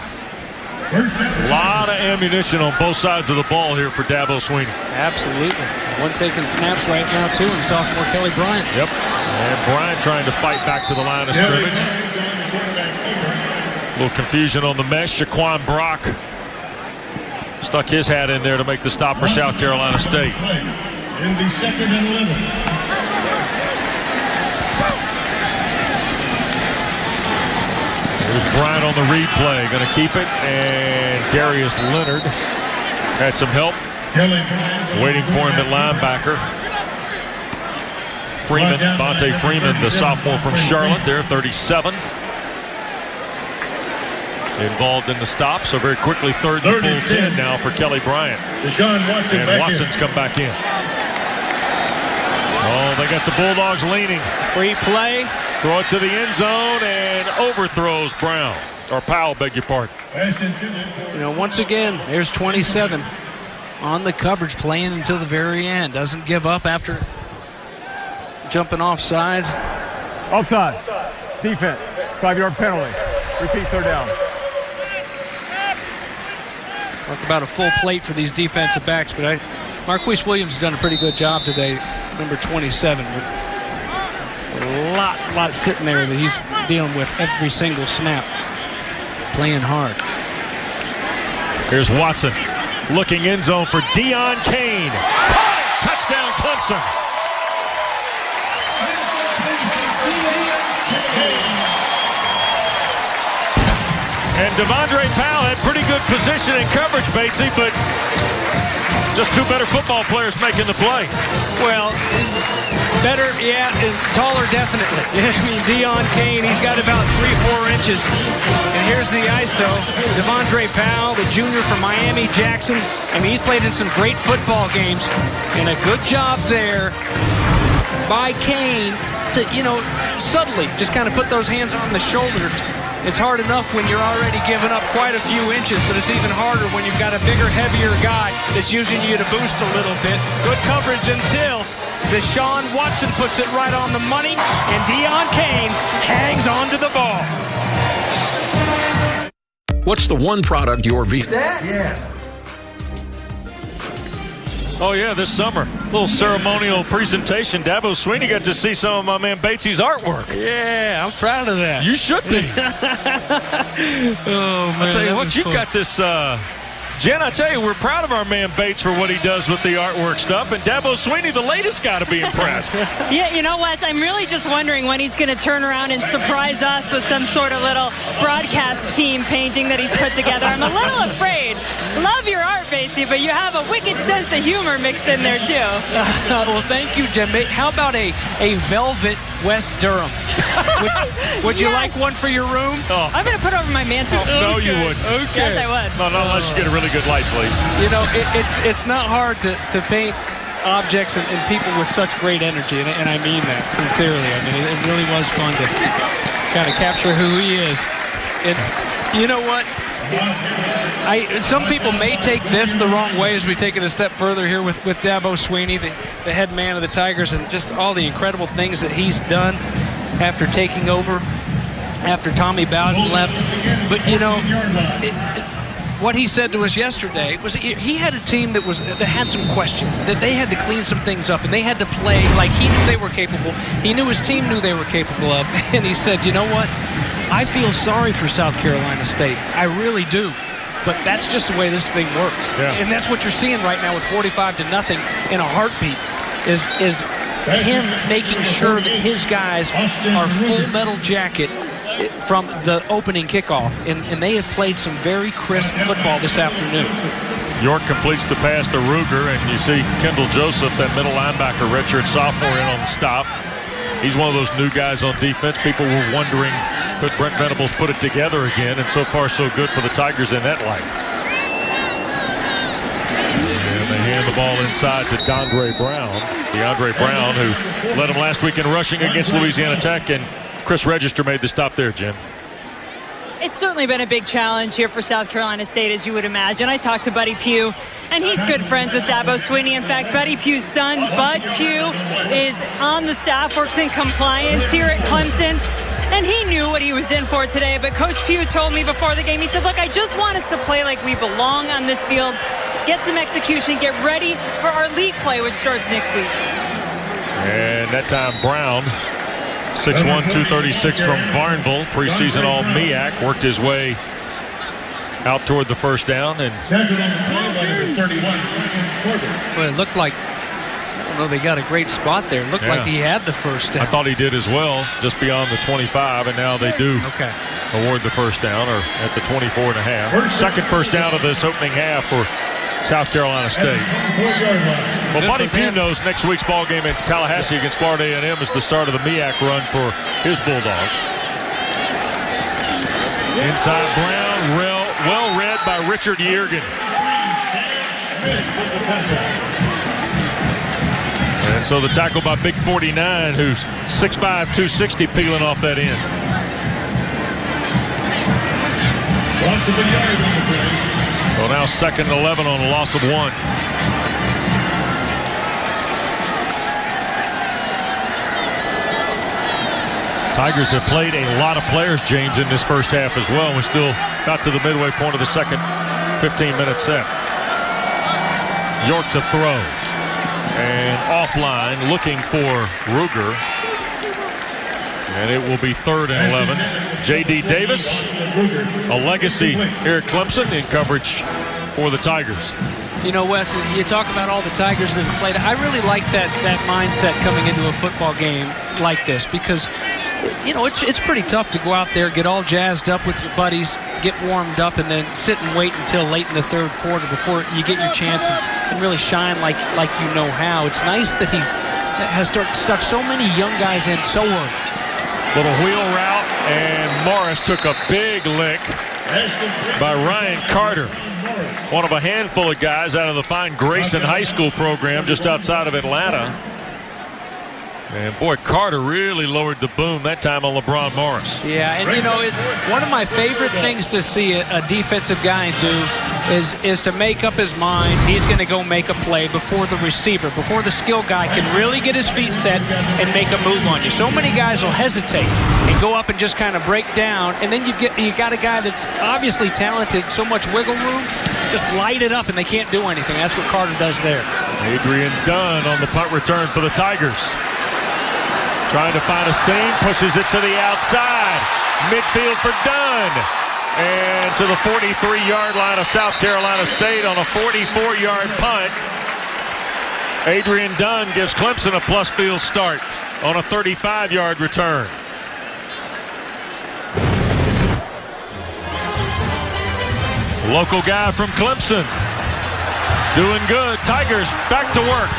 A lot of ammunition on both sides of the ball here for Dabo Swinney. Absolutely. One taking snaps right now, too, and sophomore Kelly Bryant. Yep. And Bryant trying to fight back to the line of scrimmage. A little confusion on the mesh. Shaquan Brock stuck his hat in there to make the stop for South Carolina State. In the 2nd and 11. Here's Bryant on the replay. Going to keep it. And Darius Leonard had some help. Waiting for him at linebacker. Freeman, Vontae Freeman, the sophomore from Charlotte there, 37. Involved in the stop. So very quickly, 3rd and full 10 now for Kelly Bryant. And Watson's come back in. Oh, they got the Bulldogs leaning. Free play. Throw it to the end zone and overthrows Brown. Or Powell, beg your pardon. You know, once again, there's 27 on the coverage, playing until the very end. Doesn't give up after jumping off sides. Offside. Defense. 5-yard penalty. Repeat 3rd down. Talk about a full plate for these defensive backs, but Marquise Williams has done a pretty good job today. Number 27. A lot sitting there that he's dealing with every single snap. Playing hard. Here's Watson. Looking end zone for Deion Kane. Touchdown Clemson. And Devondre Powell had pretty good position and coverage, Batesy, but just 2 better football players making the play. Well, better, yeah, and taller, definitely. I mean, Deion Kane, he's got about 3-4 inches. And here's the ice, though. Devondre Powell, the junior from Miami, Jackson. I mean, he's played in some great football games. And a good job there by Kane to, subtly just kind of put those hands on the shoulders. It's hard enough when you're already giving up quite a few inches, but it's even harder when you've got a bigger, heavier guy that's using you to boost a little bit. Good coverage until Deshaun Watson puts it right on the money, and Deion Kane hangs on to the ball. What's the one product your Oh, yeah, this summer. A little ceremonial presentation. Dabo Swinney got to see some of my man Bates's artwork. Yeah, I'm proud of that. You should be. Oh, man. I'll tell you what, you've got this... Jen, I tell you, we're proud of our man Bates for what he does with the artwork stuff, and Dabo Swinney, the latest guy to be impressed. Yeah, Wes, I'm really just wondering when he's going to turn around and surprise us with some sort of little broadcast team painting that he's put together. I'm a little afraid. Love your art, Batesy, but you have a wicked sense of humor mixed in there, too. Well, thank you, Jen. How about a velvet West Durham? Would you like one for your room? Oh. I'm going to put it over my mantle. No, you wouldn't. Okay. Yes, I would. No, unless you get a really good light, please. It's not hard to paint objects and people with such great energy, and I mean that sincerely. I mean, it really was fun to kind of capture who he is. And you know what? Some people may take this the wrong way as we take it a step further here with Dabo Swinney, the head man of the Tigers, and just all the incredible things that he's done after taking over, after Tommy Bowden left. But, what he said to us yesterday was he had a team that had some questions, that they had to clean some things up, and they had to play like he knew they were capable. He knew his team knew they were capable of. And he said, you know what? I feel sorry for South Carolina State. I really do. But that's just the way this thing works. Yeah. And that's what you're seeing right now with 45-0 in a heartbeat is him making sure that his guys are full metal jacket from the opening kickoff, and they have played some very crisp football this afternoon. York completes the pass to Ruger, and you see Kendall Joseph, that middle linebacker, redshirt sophomore, in on the stop. He's one of those new guys on defense. People were wondering, could Brent Venables put it together again? And so far, so good for the Tigers in that light. And they hand the ball inside to DeAndre Brown. DeAndre Brown, who led them last week in rushing against Louisiana Tech, and Chris Register made the stop there, Jen. It's certainly been a big challenge here for South Carolina State, as you would imagine. I talked to Buddy Pugh, and he's good friends with Dabo Swinney. In fact, Buddy Pugh's son, Bud Pugh, is on the staff, works in compliance here at Clemson. And he knew what he was in for today. But Coach Pugh told me before the game, he said, look, I just want us to play like we belong on this field, get some execution, get ready for our league play, which starts next week. And that time, Brown, 6'1", 236 from Varnville, preseason All-MEAC, worked his way out toward the first down. And well, it looked like, I don't know, they got a great spot there. It looked like he had the first down. I thought he did as well, just beyond the 25, and now they do award the first down, or at the 24.5. Second first down of this opening half for South Carolina State. Well, Buddy Pugh knows next week's ball game in Tallahassee against Florida A&M is the start of the MEAC run for his Bulldogs. Inside Brown, well read by Richard Yeargin. And so the tackle by Big 49, who's 6'5", 260, peeling off that end. So now 2nd and 11 on a loss of 1. Tigers have played a lot of players, James, in this first half as well. We still got to the midway point of the second 15-minute set. York to throw. And offline, looking for Ruger. And it will be 3rd and 11. J.D. Davis, a legacy here at Clemson, in coverage for the Tigers. You know, Wes, you talk about all the Tigers that have played. I really like that mindset coming into a football game like this, because, you know, it's pretty tough to go out there, get all jazzed up with your buddies, get warmed up, and then sit and wait until late in the third quarter before you get your chance and really shine like you know how. It's nice that has stuck so many young guys in so early. Little wheel route, and Morris took a big lick by Ryan Carter, one of a handful of guys out of the fine Grayson High School program just outside of Atlanta. And boy, Carter really lowered the boom that time on LeBron Morris. Yeah, and one of my favorite things to see a defensive guy do is to make up his mind he's going to go make a play before the receiver, before the skill guy can really get his feet set and make a move on you. So many guys will hesitate and go up and just kind of break down, and then you got a guy that's obviously talented, so much wiggle room, just light it up and they can't do anything. That's what Carter does there. Adrian Dunn on the punt return for the Tigers. Trying to find a seam, pushes it to the outside. Midfield for Dunn. And to the 43-yard line of South Carolina State on a 44-yard punt. Adrian Dunn gives Clemson a plus field start on a 35-yard return. Local guy from Clemson. Doing good. Tigers back to work.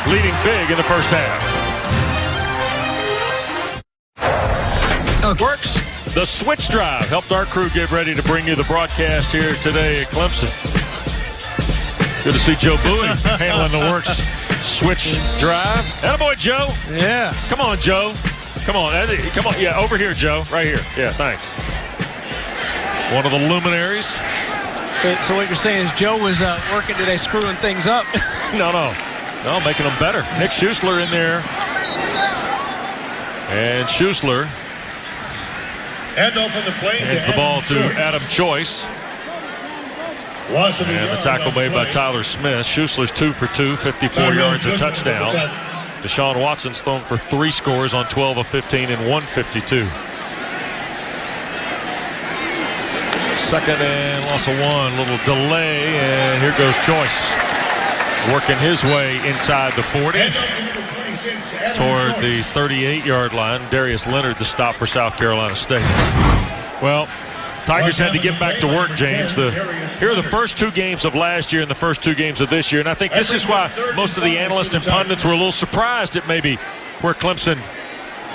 Leading big in the first half. Works. The switch drive helped our crew get ready to bring you the broadcast here today at Clemson. Good to see Joe Bowie handling the Works switch drive. Attaboy, Joe. Yeah. Come on, Joe. Come on. Come on. Yeah, over here, Joe. Right here. Yeah, thanks. One of the luminaries. So what you're saying is Joe was working today screwing things up. No, making them better. Nick Schuessler in there. And Schuessler hands the ball to Adam Choice. And the tackle made by Tyler Smith. Schuessler's 2 for 2, 54 yards, a touchdown. Deshaun Watson's thrown for 3 scores on 12 of 15 and 152. Second and loss of 1, little delay, and here goes Choice. Working his way inside the 40. Toward the 38-yard line. Darius Leonard the stop for South Carolina State. Well, Tigers had to get back to work, James. Here are the first 2 games of last year and the first 2 games of this year. And I think this is why most of the analysts and pundits were a little surprised at maybe where Clemson,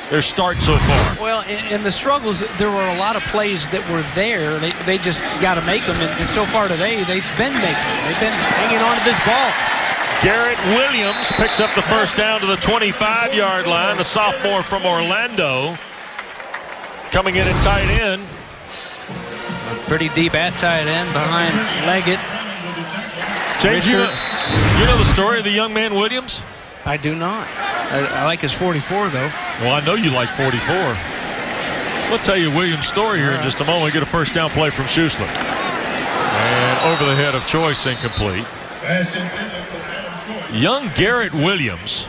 their start so far. Well, in the struggles, there were a lot of plays that were there. They just got to make them. And so far today, they've been making them. They've been hanging on to this ball. Garrett Williams picks up the first down to the 25-yard line. The sophomore from Orlando coming in at tight end. Pretty deep at tight end behind Leggett. James, you know the story of the young man Williams? I do not. I like his 44, though. Well, I know you like 44. We'll tell you Williams' story here in just a moment. We get a first down play from Schuessler. And over the head of Choice, incomplete. Young Garrett Williams'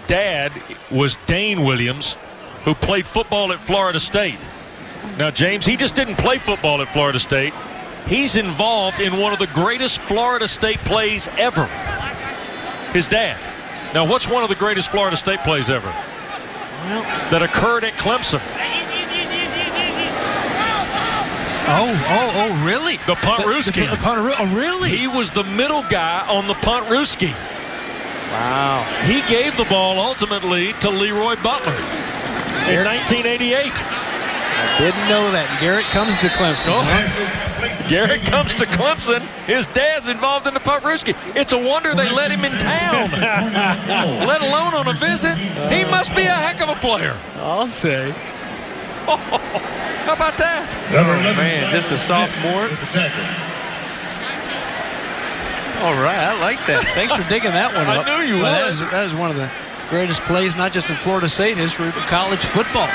dad was Dane Williams, who played football at Florida State. Now, James, he just didn't play football at Florida State. He's involved in one of the greatest Florida State plays ever. His dad. Now, what's one of the greatest Florida State plays ever? Well, that occurred at Clemson. Oh, really? The punt-rooski. Oh, really? He was the middle guy on the punt-rooski. Wow. He gave the ball ultimately to Leroy Butler in 1988. I didn't know that. Garrett comes to Clemson. Oh. Garrett comes to Clemson. His dad's involved in the punt-rooski. It's a wonder they let him in town, let alone on a visit. He must be a heck of a player. I'll say. Oh, how about that? Oh, man, just a sophomore. All right, I like that. Thanks for digging that one up. I knew you would. That is one of the greatest plays, not just in Florida State history, but college football.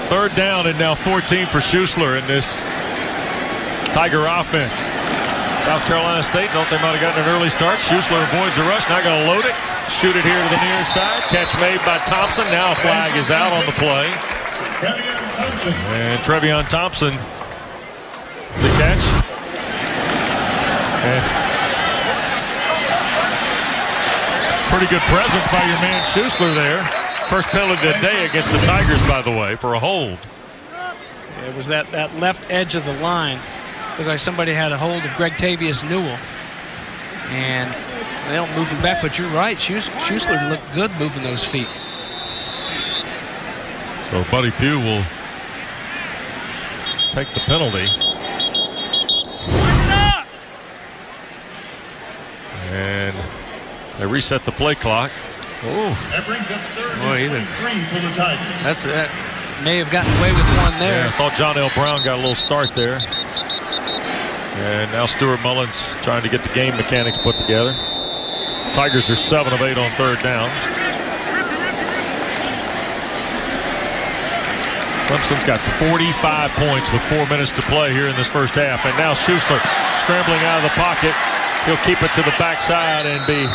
Third down and now 14 for Schuessler in this Tiger offense. South Carolina State thought they might have gotten an early start. Schuessler avoids the rush. Now going to load it. Shoot it here to the near side. Catch made by Thompson. Now a flag is out on the play. And Trevion Thompson, the catch. And pretty good presence by your man Schuessler there. First penalty of the day against the Tigers, by the way, for a hold. It was that left edge of the line. Looked like somebody had a hold of Greg Tavius Newell. And they don't move him back, but you're right. Schuessler looked good moving those feet. So Buddy Pugh will take the penalty. And They reset the play clock. That brings up third and 3 for the Tigers. That may have gotten away with one there. Yeah, I thought John L. Brown got a little start there. And now Stuart Mullins trying to get the game mechanics put together. Tigers are 7 of 8 on third down. Clemson's got 45 points with 4 minutes to play here in this first half. And now Schuster scrambling out of the pocket. He'll keep it to the backside and be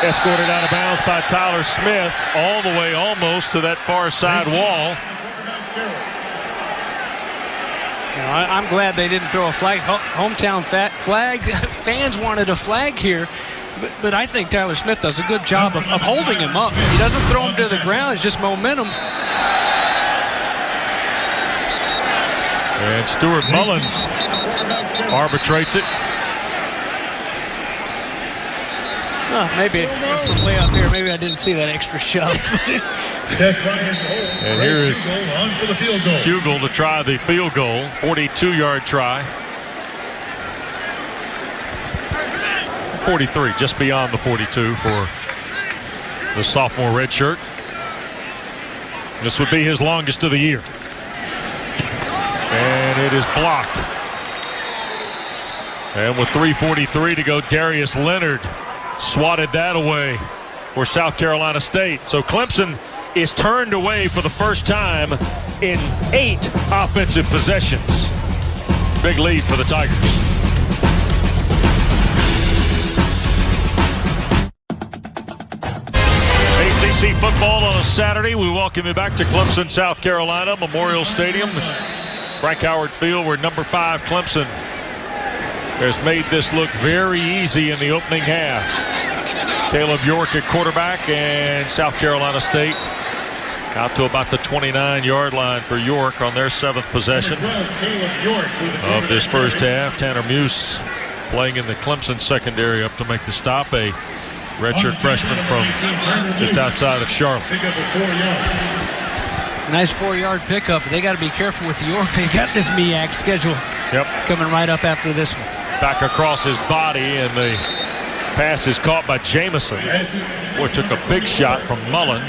escorted out of bounds by Tyler Smith all the way almost to that far side wall. You know, I'm glad they didn't throw a flag. Hometown flag. Fans wanted a flag here. But I think Tyler Smith does a good job of holding him up. He doesn't throw him to the ground. It's just momentum. And Stuart Mullins arbitrates it. Maybe from way up here, maybe I didn't see that extra shove. And here is Hugel to try the field goal. 42-yard try. 43, just beyond the 42 for the sophomore redshirt. This would be his longest of the year. And it is blocked. And with 3:43 to go, Darius Leonard swatted that away for South Carolina State. So Clemson is turned away for the first time in 8 offensive possessions. Big lead for the Tigers. ACC football on a Saturday. We welcome you back to Clemson, South Carolina, Memorial Stadium. Frank Howard Field, where number 5 Clemson has made this look very easy in the opening half. Caleb York at quarterback, and South Carolina State out to about the 29-yard line for York on their 7th possession of this first half. Tanner Muse playing in the Clemson secondary up to make the stop. A redshirt freshman from just outside of Charlotte. Nice 4-yard pickup. They got to be careful with York. They got this MEAC schedule coming right up after this one. Back across his body, and the pass is caught by Jamison. Boy, took a big shot from Mullen.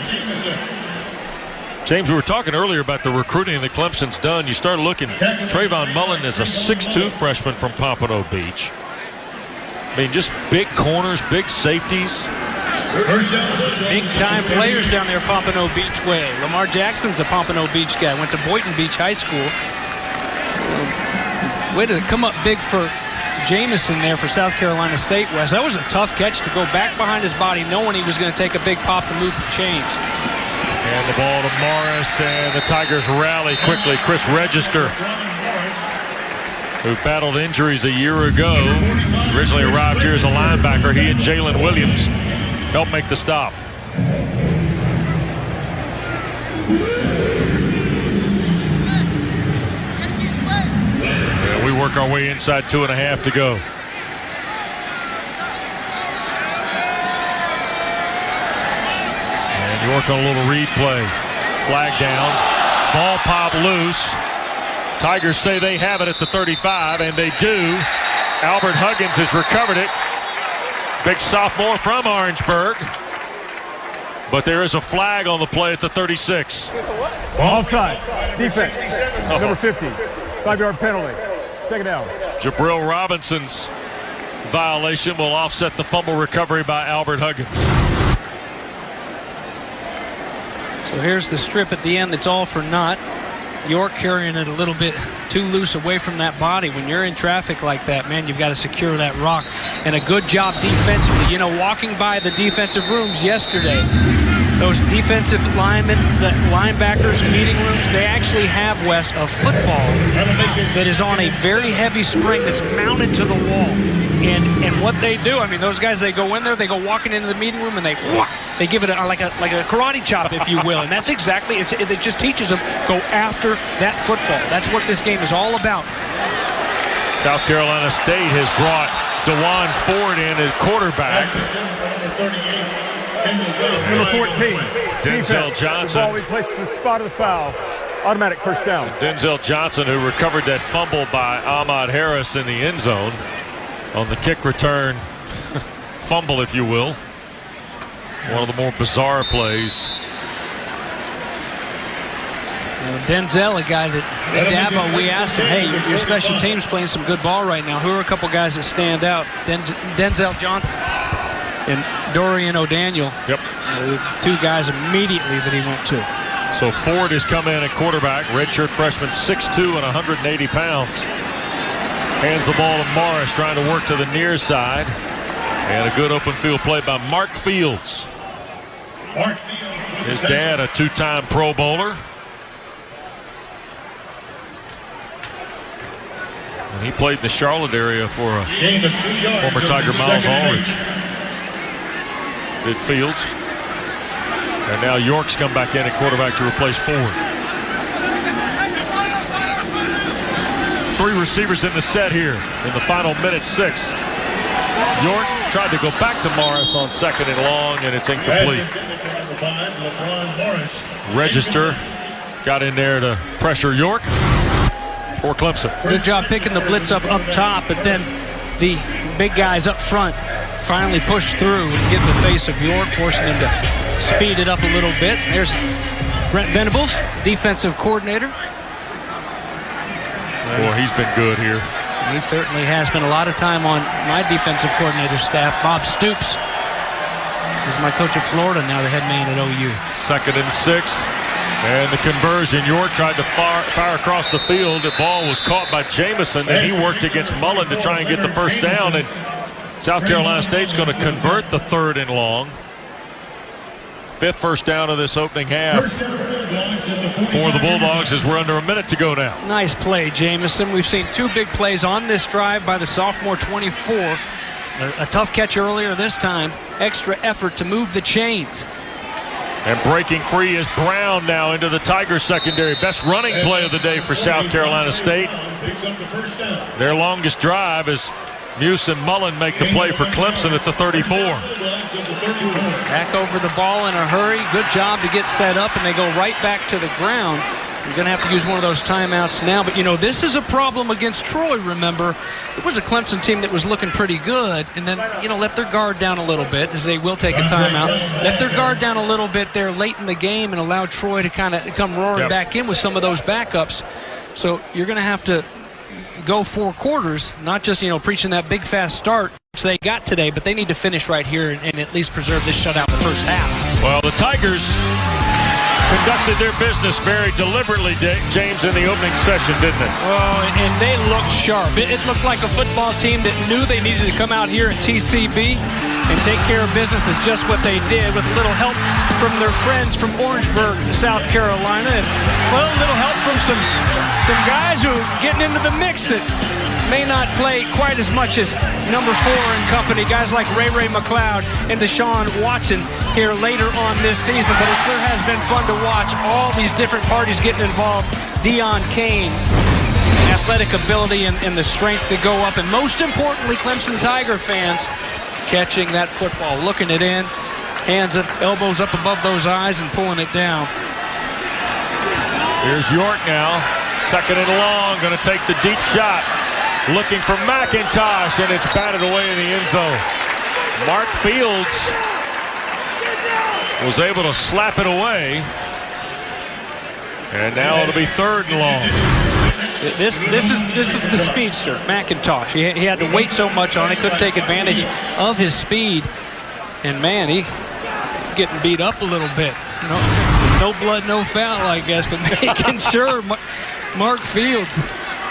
James, we were talking earlier about the recruiting that Clemson's done. You start looking, Trayvon Mullen is a 6'2 freshman from Pompano Beach. I mean, just big corners, big safeties. Big-time players down there Pompano Beach way. Lamar Jackson's a Pompano Beach guy. Went to Boynton Beach High School. Way to come up big for Jamison there for South Carolina State, Wes. That was a tough catch to go back behind his body knowing he was going to take a big pop to move the chains. And the ball to Morris, and the Tigers rally quickly. Chris Register, who battled injuries a year ago, originally arrived here as a linebacker. He and Jalen Williams helped make the stop. And we work our way inside 2.5 to go. And York on a little read play. Flag down. Ball pop loose. Tigers say they have it at the 35, and they do. Albert Huggins has recovered it. Big sophomore from Orangeburg. But there is a flag on the play at the 36. Offside. Defense. Number 50. 5-yard penalty. Second down. Jabril Robinson's violation will offset the fumble recovery by Albert Huggins. So here's the strip at the end that's all for naught. York carrying it a little bit too loose away from that body. When you're in traffic like that, man, you've got to secure that rock. And a good job defensively. You know, walking by the defensive rooms yesterday, those defensive linemen, the linebackers, meeting rooms, they actually have, Wes, a football that is on a very heavy spring that's mounted to the wall. And what they do, I mean, those guys, they go in there, they go walking into the meeting room, and they give it like a karate chop, if you will. And that's exactly, it just teaches them, go after that football. That's what this game is all about. South Carolina State has brought DeJuan Ford in at quarterback. Number 14. Denzel Johnson. The ball replaced in the spot of the foul. Automatic first down. Denzel Johnson, who recovered that fumble by Ahmad Harris in the end zone on the kick return fumble, if you will. One of the more bizarre plays. Denzel, a guy that at Dabo, we asked him, hey, your special team's playing some good ball right now. Who are a couple guys that stand out? Denzel Johnson and Dorian O'Daniel. Yep. Two guys immediately that he went to. So Ford has come in at quarterback. Redshirt freshman, 6'2" and 180 pounds. Hands the ball to Morris, trying to work to the near side. And a good open field play by Mark Fields. His dad, a two-time Pro Bowler. And he played in the Charlotte area for a former Tiger, Miles Aldridge. Did Fields. And now York's come back in at quarterback to replace Ford. 3 receivers in the set here in the final minute 6. York tried to go back to Morris on 2nd and long, and it's incomplete. Register got in there to pressure York for Clemson. Good job picking the blitz up top, but then the big guys up front finally pushed through and get in the face of York, forcing him to speed it up a little bit. There's Brent Venables, defensive coordinator. Boy, he's been good here. He certainly has spent a lot of time on my defensive coordinator staff. Bob Stoops is my coach at Florida, now the head man at OU. 2nd and 6. And the conversion. York tried to fire across the field. The ball was caught by Jamison, and he worked against Mullen to try and get the first down. And South Carolina State's going to convert the 3rd and long. 5th first down of this opening half for the Bulldogs as we're under a minute to go now. Nice play, Jamison. We've seen 2 big plays on this drive by the sophomore 24. A tough catch earlier this time. Extra effort to move the chains. And breaking free is Brown now into the Tigers secondary. Best running play of the day for South Carolina State. Their longest drive is Muse and Mullen make the play for Clemson at the 34. Back over the ball in a hurry. Good job to get set up, and they go right back to the ground. You're going to have to use one of those timeouts now. But, you know, this is a problem against Troy, remember. It was a Clemson team that was looking pretty good, and then, you know, let their guard down a little bit, as they will take a timeout. Let their guard down a little bit there late in the game and allow Troy to kind of come roaring back in with some of those backups. So you're going to have to go 4 quarters, not just, you know, preaching that big fast start which they got today, but they need to finish right here and at least preserve this shutout in the first half. Well, the Tigers conducted their business very deliberately, James, in the opening session, didn't it? Oh, and they looked sharp. It looked like a football team that knew they needed to come out here at TCB and take care of business. Is just what they did, with a little help from their friends from Orangeburg, South Carolina, and well, a little help from some guys who are getting into the mix that may not play quite as much as number 4 and company, guys like Ray McLeod and Deshaun Watson here later on this season. But it sure has been fun to watch all these different parties getting involved. Deion Kane, athletic ability and the strength to go up, and most importantly, Clemson Tiger fans catching that football, looking it in, hands up, elbows up above those eyes and pulling it down. Here's York now, 2nd and long, going to take the deep shot. Looking for McIntosh, and it's batted away in the end zone. Mark Fields was able to slap it away. And now it'll be 3rd and long. This is the speedster, McIntosh. He had to wait so much on it, couldn't take advantage of his speed. And man, he's getting beat up a little bit. You know, no blood, no foul, I guess, but making sure Mark Fields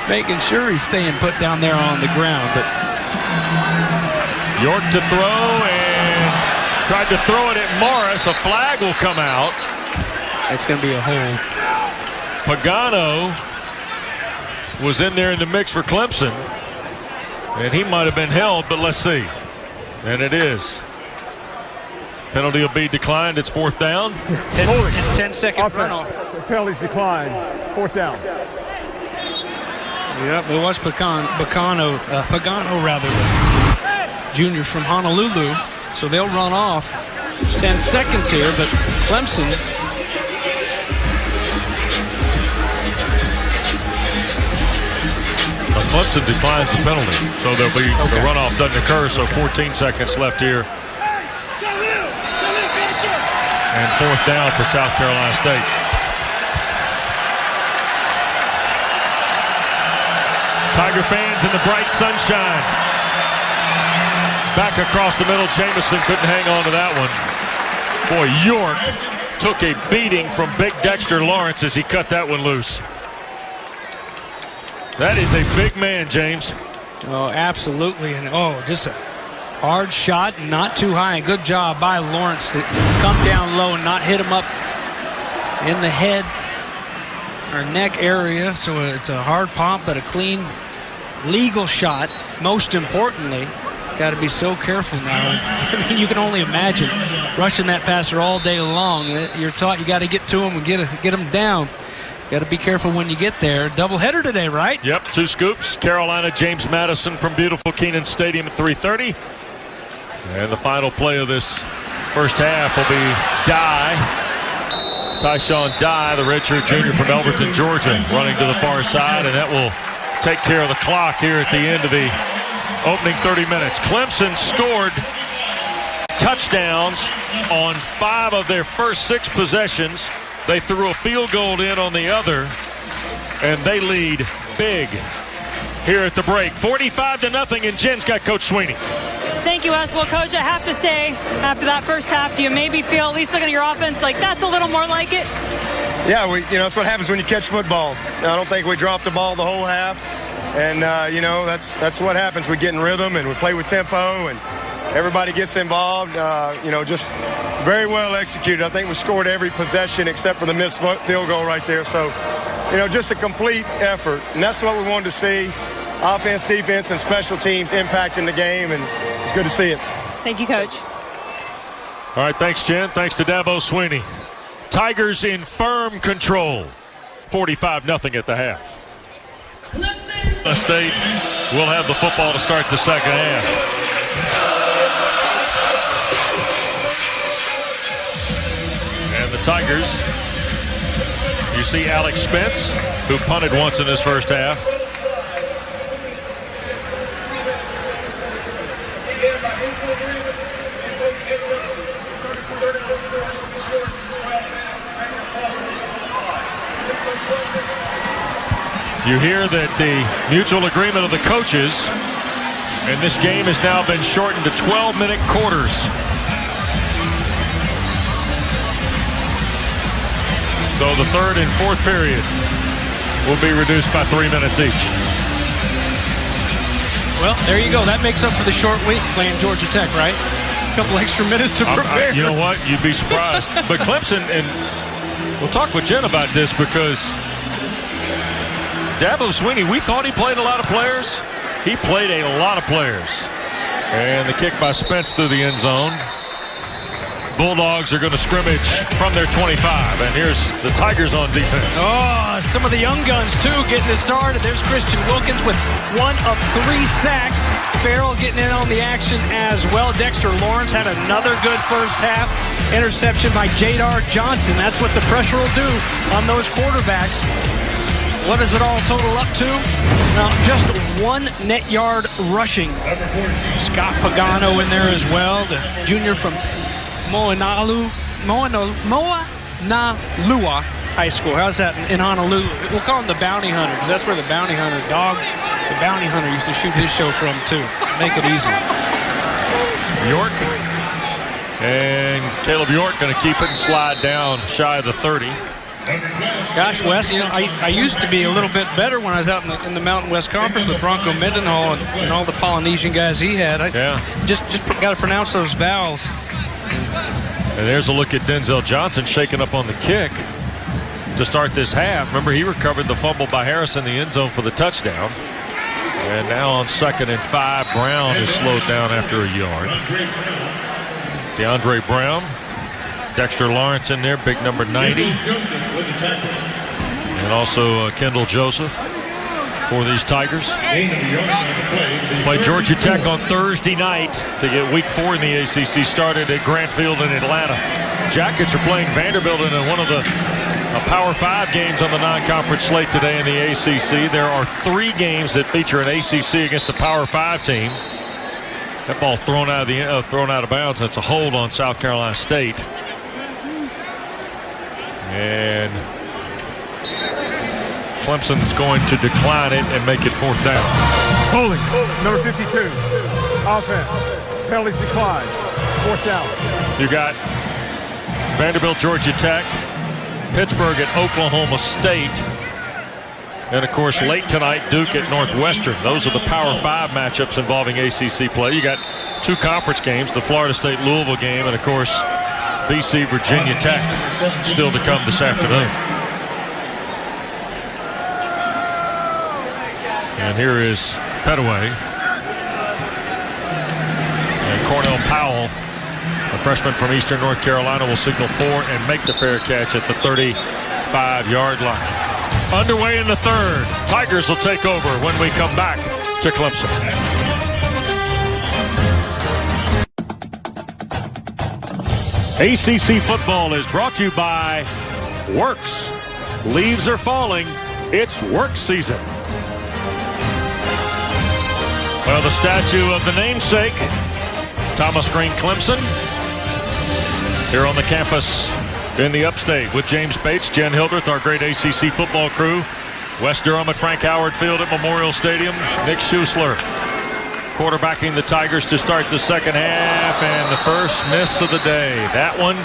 making sure he's staying put down there on the ground. But York to throw, and tried to throw it at Morris. A flag will come out. It's going to be a hold. Pagano was in there in the mix for Clemson, and he might have been held, but let's see. And it is. Penalty will be declined. It's 4th down. 10-second runoff. Penalties declined. 4th down. Yep, it was Pagano, junior from Honolulu. So they'll run off 10 seconds here, but Clemson Clemson declines the penalty, so there'll be the runoff doesn't occur. So 14 seconds left here and 4th down for South Carolina State. Tiger fans in the bright sunshine. Back across the middle, Jamison couldn't hang on to that one. Boy, York took a beating from big Dexter Lawrence as he cut that one loose. That is a big man, James. Oh, absolutely. And, just a hard shot, not too high. Good job by Lawrence to come down low and not hit him up in the head or neck area. So it's a hard pop, but a clean, legal shot. Most importantly, got to be so careful now. I mean, you can only imagine rushing that passer all day long. You're taught you got to get to him and get him down. Got to be careful when you get there. Doubleheader today, right? Yep, 2 scoops. Carolina, James Madison from beautiful Kenan Stadium at 3:30. And the final play of this first half will be Tyshawn Dye, the redshirt junior from Elberton, Georgia, running to the far side, and that will take care of the clock here at the end of the opening 30 minutes. Clemson scored touchdowns on 5 of their first 6 possessions. They threw a field goal in on the other, and they lead big here at the break. 45-0, and Jen's got Coach Sweeney. Thank you, Wes. Well, Coach, I have to say, after that first half, do you maybe feel, at least looking at your offense, like that's a little more like it? Yeah, that's what happens when you catch football. I don't think we dropped the ball the whole half, and that's what happens. We get in rhythm and we play with tempo, and everybody gets involved. Just very well executed. I think we scored every possession except for the missed field goal right there. So, just a complete effort, and that's what we wanted to see. Offense, defense, and special teams impacting the game, and it's good to see it. Thank you, Coach. All right, thanks, Jen. Thanks to Dabo Sweeney. Tigers in firm control. 45-0 at the half. State will have the football to start the second half. And the Tigers, you see Alex Spence, who punted once in his first half. You hear that the mutual agreement of the coaches, and this game has now been shortened to 12-minute quarters. So the third and fourth period will be reduced by 3 minutes each. Well, there you go. That makes up for the short week playing Georgia Tech, right? A couple extra minutes to prepare. You know what? You'd be surprised. But Clemson, and we'll talk with Jen about this because Dabo Sweeney, we thought he played a lot of players. He played a lot of players. And the kick by Spence through the end zone. Bulldogs are going to scrimmage from their 25. And here's the Tigers on defense. Oh, some of the young guns, too, getting it started. There's Christian Wilkins with 1 of 3 sacks. Farrell getting in on the action as well. Dexter Lawrence had another good first half. Interception by Jadar Johnson. That's what the pressure will do on those quarterbacks. What does it all total up to? Now, just 1 net yard rushing. Scott Pagano in there as well, the junior from Moanalua High School. How's that in Honolulu? We'll call him the Bounty Hunter because that's where the Bounty Hunter dog, the Bounty Hunter used to shoot his show from too. Make it easy. York and Caleb York going to keep it and slide down shy of the 30. Gosh, Wes, I used to be a little bit better when I was out in the Mountain West Conference with Bronco Mendenhall and all the Polynesian guys he had. Just got to pronounce those vowels. And there's a look at Denzel Johnson shaking up on the kick to start this half. Remember, he recovered the fumble by Harris in the end zone for the touchdown. And now on 2nd and 5, Brown is slowed down after a yard. DeAndre Brown. Dexter Lawrence in there, big number 90. And also Kendall Joseph for these Tigers. Play Georgia Tech on Thursday night to get week 4 in the ACC started at Grant Field in Atlanta. Jackets are playing Vanderbilt in one of the Power 5 games on the non-conference slate today in the ACC. There are 3 games that feature an ACC against a Power 5 team. That ball thrown out of bounds. That's a hold on South Carolina State. And Clemson's going to decline it and make it 4th down. Holding, number 52. Offense. Penalties declined. 4th down. You got Vanderbilt, Georgia Tech, Pittsburgh at Oklahoma State, and of course late tonight Duke at Northwestern. Those are the Power 5 matchups involving ACC play. You got 2 conference games, the Florida State-Louisville game, and of course BC, Virginia Tech still to come this afternoon. And here is Petaway. And Cornell Powell, a freshman from Eastern North Carolina, will signal for and make the fair catch at the 35-yard line. Underway in the 3rd. Tigers will take over when we come back to Clemson. ACC football is brought to you by Works. Leaves are falling. It's work season. Well, the statue of the namesake, Thomas Green Clemson, here on the campus in the Upstate with James Bates, Jen Hildreth, our great ACC football crew. West Durham at Frank Howard Field at Memorial Stadium. Nick Schuessler quarterbacking the Tigers to start the second half, and the first miss of the day. That one,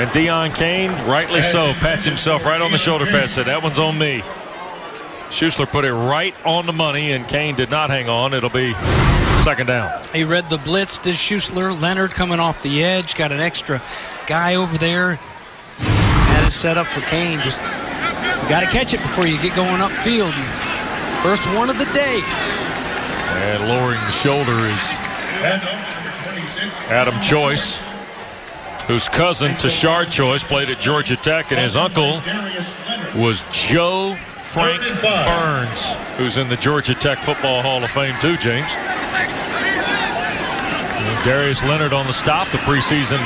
and Deion Kane, rightly so, pats himself right on the shoulder pad, said, that one's on me. Schuessler put it right on the money, and Kane did not hang on. It'll be 2nd down. He read the blitz, did Schuessler. Leonard coming off the edge, got an extra guy over there. Had it set up for Kane. Just got to catch it before you get going upfield. First one of the day. And lowering the shoulder is Adam Choice, whose cousin Tashard Choice played at Georgia Tech, and his uncle was Joe Frank Burns, who's in the Georgia Tech Football Hall of Fame too, James. And Darius Leonard on the stop, the preseason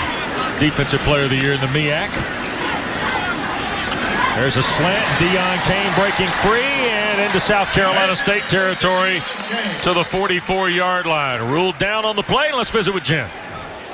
Defensive Player of the Year in the MEAC. There's a slant. Deion Kane breaking free and into South Carolina State territory to the 44-yard line. Ruled down on the play. Let's visit with Jen.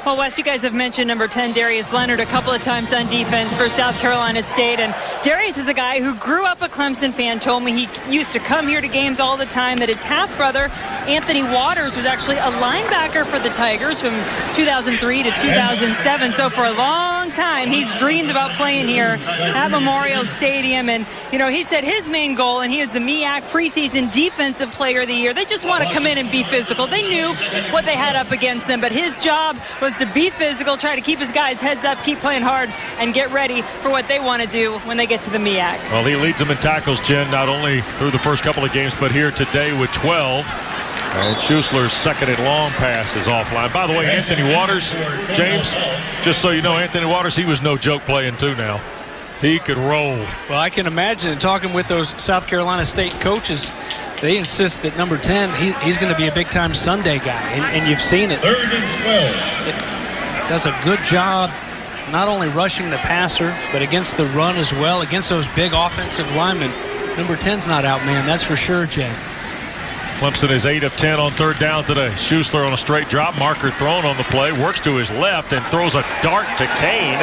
Well, Wes, you guys have mentioned number 10, Darius Leonard, a couple of times on defense for South Carolina State. And Darius is a guy who grew up a Clemson fan, told me he used to come here to games all the time, that his half-brother, Anthony Waters, was actually a linebacker for the Tigers from 2003 to 2007. So for a long time, he's dreamed about playing here at Memorial Stadium. And, you know, he said his main goal, and he is the MEAC preseason Defensive Player of the Year, they just want to come in and be physical. They knew what they had up against them, but his job was to be physical, try to keep his guys' heads up, keep playing hard, and get ready for what they want to do when they get to the MEAC. Well, he leads them in tackles, Jen, not only through the first couple of games, but here today with 12. And Schuessler's second and long pass is offline. By the way, Anthony Waters, James, just so you know, Anthony Waters, he was no joke playing too now. He could roll. Well, I can imagine talking with those South Carolina State coaches, they insist that number 10, he's going to be a big-time Sunday guy, and you've seen it. 3rd and 12. It does a good job not only rushing the passer, but against the run as well, against those big offensive linemen. Number 10's not out, man, that's for sure, Jay. Clemson is 8 of 10 on 3rd down today. Schuessler on a straight drop, marker thrown on the play, works to his left and throws a dart to Kane.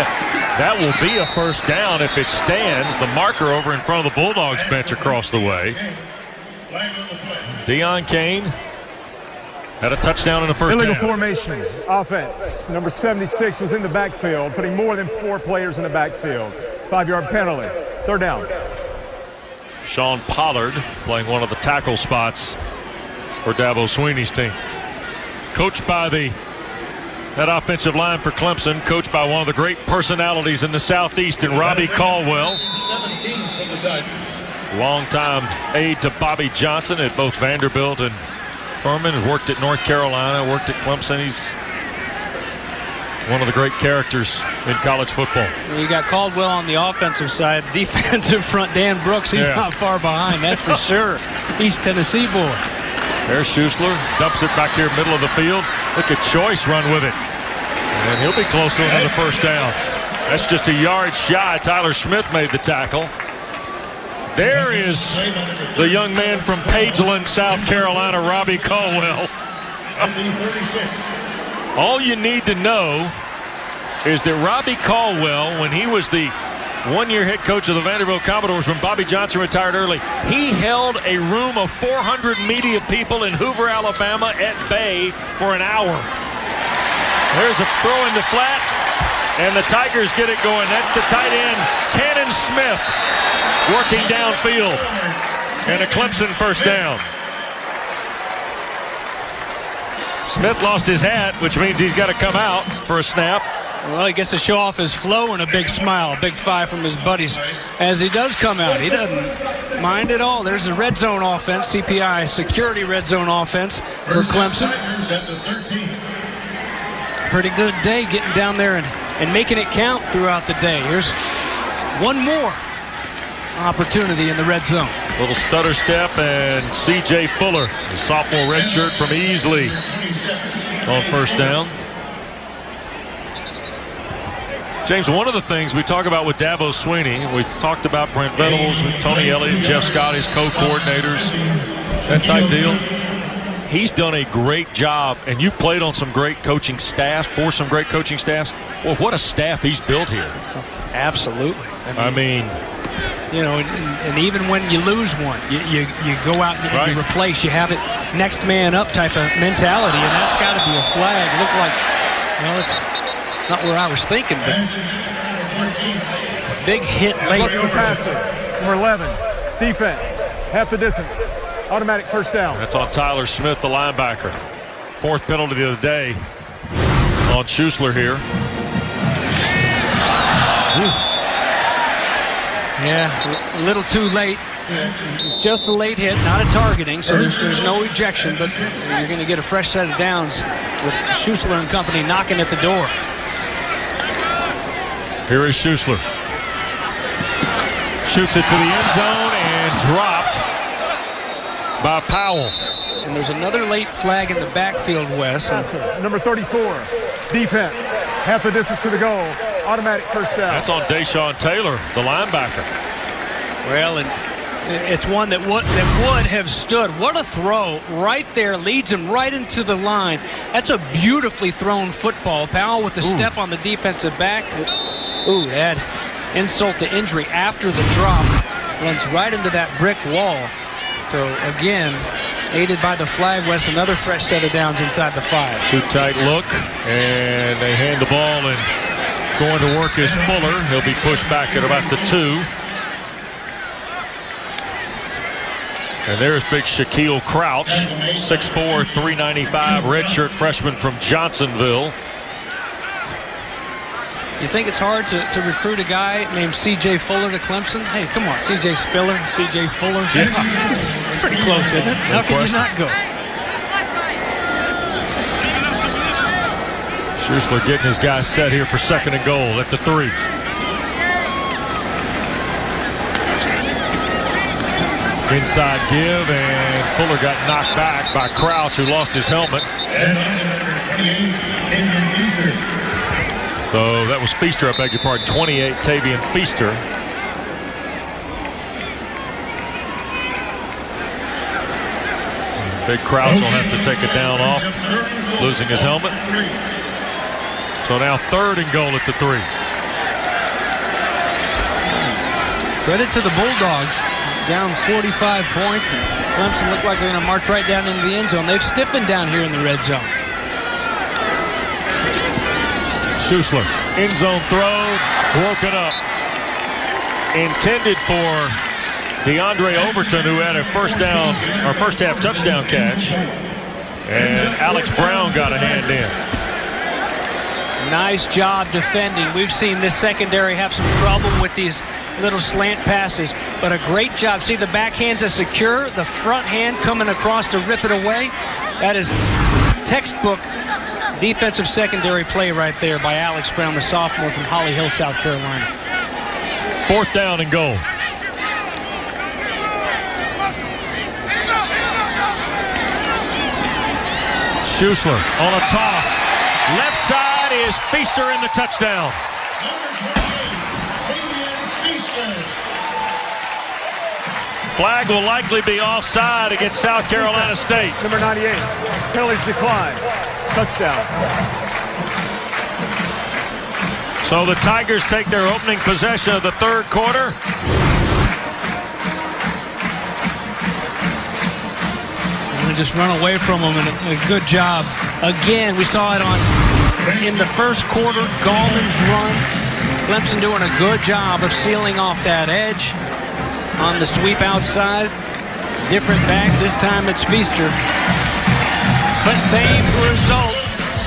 That will be a 1st down if it stands. The marker over in front of the Bulldogs bench across the way. Deion Kane had a touchdown in the first half. Illegal formation, offense. Number 76 was in the backfield, putting more than 4 players in the backfield. 5-yard penalty. 3rd down. Sean Pollard playing one of the tackle spots for Dabo Swinney's team. Coached by that offensive line for Clemson, coached by one of the great personalities in the Southeast, and Robbie Caldwell. Longtime aide to Bobby Johnson at both Vanderbilt and Furman. Has worked at North Carolina, worked at Clemson. He's one of the great characters in college football. You got Caldwell on the offensive side. Defensive front, Dan Brooks, he's not far behind, that's for sure. East Tennessee boy. There's Schuessler, dumps it back here middle of the field. Look at Choice run with it. And he'll be close to another 1st down. That's just a yard shy. Tyler Smith made the tackle. There is the young man from Pageland, South Carolina, Robbie Caldwell. All you need to know is that Robbie Caldwell, when he was the one-year head coach of the Vanderbilt Commodores when Bobby Johnson retired early. He held a room of 400 media people in Hoover, Alabama at bay for an hour. There's a throw into flat, and the Tigers get it going. That's the tight end, Cannon Smith, working downfield. And a Clemson first down. Smith lost his hat, which means he's got to come out for a snap. Well, he gets to show off his flow and a big smile, a big five from his buddies as he does come out. He doesn't mind at all. There's a red zone offense, CPI security red zone offense for Clemson. Pretty good day getting down there and making it count throughout the day. Here's one more opportunity in the red zone. Little stutter step, and C.J. Fuller, the sophomore redshirt from Easley, on first down. James, one of the things we talk about with Dabo Swinney, we talked about Brent Venables, Tony Elliott, Jeff Scott, his co-coordinators, that type deal. He's done a great job, and you've played on some great coaching staffs, for some great coaching staffs. Well, what a staff he's built here. Absolutely. I mean, you know, and even when you lose one, you go out and you replace. You have it next man up type of mentality, and that's got to be a flag. Look like, well, it's not where I was thinking, but big hit late. Number 11, defense, half the distance, automatic first down. That's on Tyler Smith, the linebacker. Fourth penalty of the day on Schuessler here. Yeah, a little too late. Just a late hit, not a targeting, so there's no ejection, but you're going to get a fresh set of downs with Schuessler and company knocking at the door. Here is Schuessler. Shoots it to the end zone and dropped by Powell. And there's another late flag in the backfield, Wes. Number 34, defense, half the distance to the goal, automatic first down. That's on Deshaun Taylor, the linebacker. Well, and it's one that would have stood. What a throw right there, leads him right into the line. That's a beautifully thrown football. Powell with the step on the defensive back. Ooh, that insult to injury after the drop. Runs right into that brick wall. So, again, aided by the flag, Wes, another fresh set of downs inside the 5. Too tight look, and they hand the ball, and going to work is Fuller. He'll be pushed back at about the 2. And there's big Shaquille Crouch, 6'4", 395, redshirt freshman from Johnsonville. You think it's hard to recruit a guy named C.J. Fuller to Clemson? Hey, come on, C.J. Spiller, C.J. Fuller. Yeah. It's pretty close, isn't it? How can you not go? Schuessler getting his guys set here for second and goal at the 3. Inside give, and Fuller got knocked back by Crouch, who lost his helmet. So that was Feaster, I beg your pardon, 28, Tavian Feaster. Big Crouch will have to take it down off, losing his helmet. So now third and goal at the 3. Credit to the Bulldogs. Down 45 points, and Clemson looked like they're going to march right down into the end zone. They've stiffened down here in the red zone. Schuessler, end zone throw, broken up. Intended for DeAndre Overton, who had a first half touchdown catch. And Alex Brown got a hand in. Nice job defending. We've seen this secondary have some trouble with these little slant passes, but a great job. See, the backhand to secure, the front hand coming across to rip it away. That is textbook defensive secondary play right there by Alex Brown, the sophomore from Holly Hill, South Carolina. Fourth down and goal. Schuessler on a toss. Left side is Feaster in the touchdown. Flag will likely be offside against South Carolina State. Number 98, penalties decline. Touchdown. So the Tigers take their opening possession of the third quarter. We just run away from them, and a good job. Again, we saw it in the first quarter, Gallman's run. Clemson doing a good job of sealing off that edge on the sweep outside. Different back. This time it's Feaster. But same result.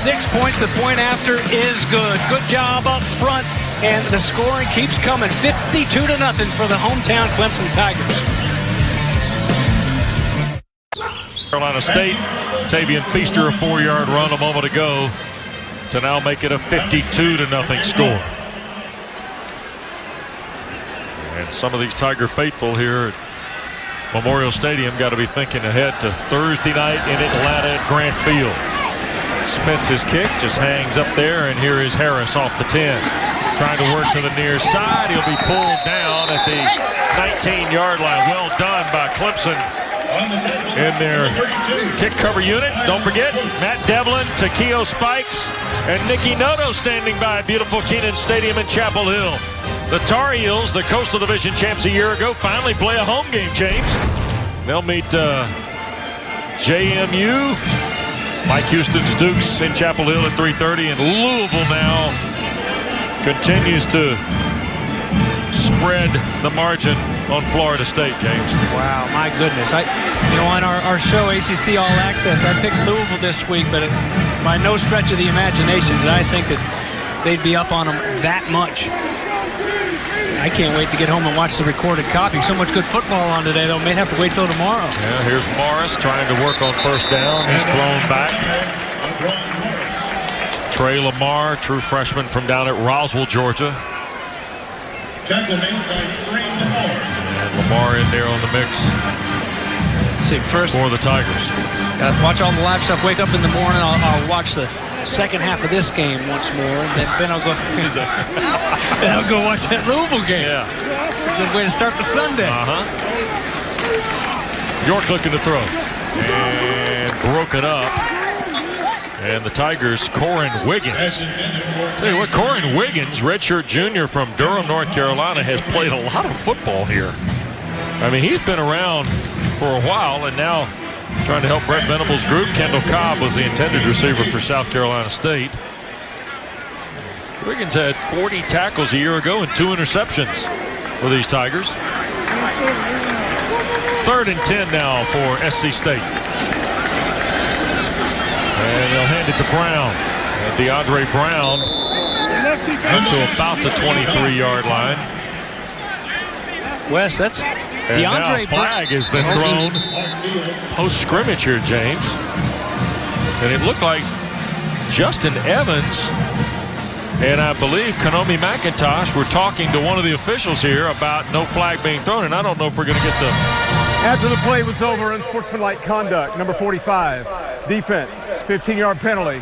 6 points. The point after is good. Good job up front. And the scoring keeps coming. 52-0 for the hometown Clemson Tigers. Carolina State, Tavian Feaster, a 4-yard run a moment ago to now make it a 52-0 score. And some of these Tiger faithful here at Memorial Stadium got to be thinking ahead to Thursday night in Atlanta at Grant Field. Smith's his kick just hangs up there, and here is Harris off the 10. Trying to work to the near side. He'll be pulled down at the 19-yard line. Well done by Clemson in their kick cover unit. Don't forget, Matt Devlin, Takeo Spikes, and Nicky Noto standing by beautiful Kenan Stadium in Chapel Hill. The Tar Heels, the Coastal Division champs a year ago, finally play a home game, James. They'll meet JMU, Mike Houston's Dukes in Chapel Hill at 3:30, and Louisville now continues to spread the margin on Florida State, James. Wow, my goodness. On our show, ACC All Access, I picked Louisville this week, but by no stretch of the imagination did I think that they'd be up on them that much. I can't wait to get home and watch the recorded copy. So much good football on today, though. May have to wait till tomorrow. Yeah, here's Morris trying to work on first down. He's thrown back. Trey Lamar, true freshman from down at Roswell, Georgia. And Lamar in there on the mix. Let's see, first for the Tigers. Got to watch all the live stuff. Wake up in the morning. I'll watch the second half of this game once more, and then I'll go. Then I'll go watch that Louisville game. Yeah, good way to start the Sunday. York looking to throw and broke it up. And the Tigers, Corin Wiggins. Tell you what, Corin Wiggins, redshirt junior from Durham, North Carolina, has played a lot of football here. I mean, he's been around for a while, and now trying to help Brett Venables' group. Kendall Cobb was the intended receiver for South Carolina State. Wiggins had 40 tackles a year ago and 2 interceptions for these Tigers. 3rd and 10 now for SC State. And they'll hand it to Brown. And DeAndre Brown up to about the 23-yard line. Wes, that's and DeAndre now flag has been thrown post-scrimmage here, James. And it looked like Justin Evans and I believe Konami McIntosh were talking to one of the officials here about no flag being thrown, and I don't know if we're going to get the... After the play was over, unsportsmanlike conduct, number 45, defense, 15-yard penalty.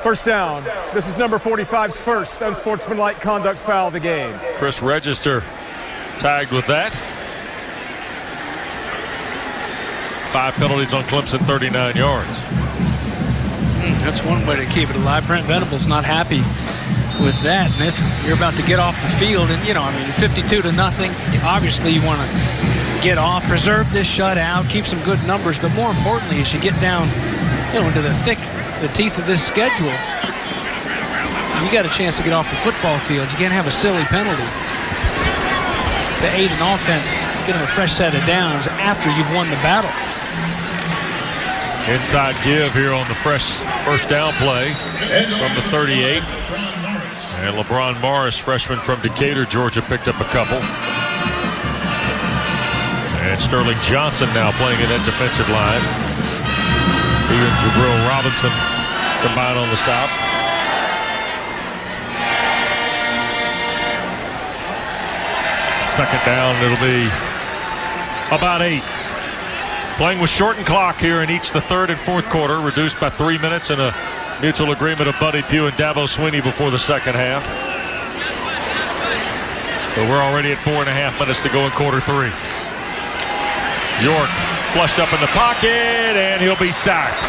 First down. This is number 45's first unsportsmanlike conduct foul of the game. Chris Register tagged with that. 5 penalties on Clemson, 39 yards. That's one way to keep it alive. Brent Venables not happy with that. And you're about to get off the field, and 52-0. Obviously, you want to get off, preserve this shutout, keep some good numbers, but more importantly, as you get down, into the teeth of this schedule, you got a chance to get off the football field. You can't have a silly penalty to aid an offense, get them a fresh set of downs after you've won the battle. Inside give here on the fresh first down play from the 38. And LeBron Morris, freshman from Decatur, Georgia, picked up a couple. And Sterling Johnson now playing in that defensive line. He and Jabril Robinson combined on the stop. Second down, it'll be about 8. Playing with shortened clock here in each the third and fourth quarter, reduced by 3 minutes in a mutual agreement of Buddy Pugh and Dabo Swinney before the second half. So we're already at 4.5 minutes to go in quarter 3. York flushed up in the pocket, and he'll be sacked.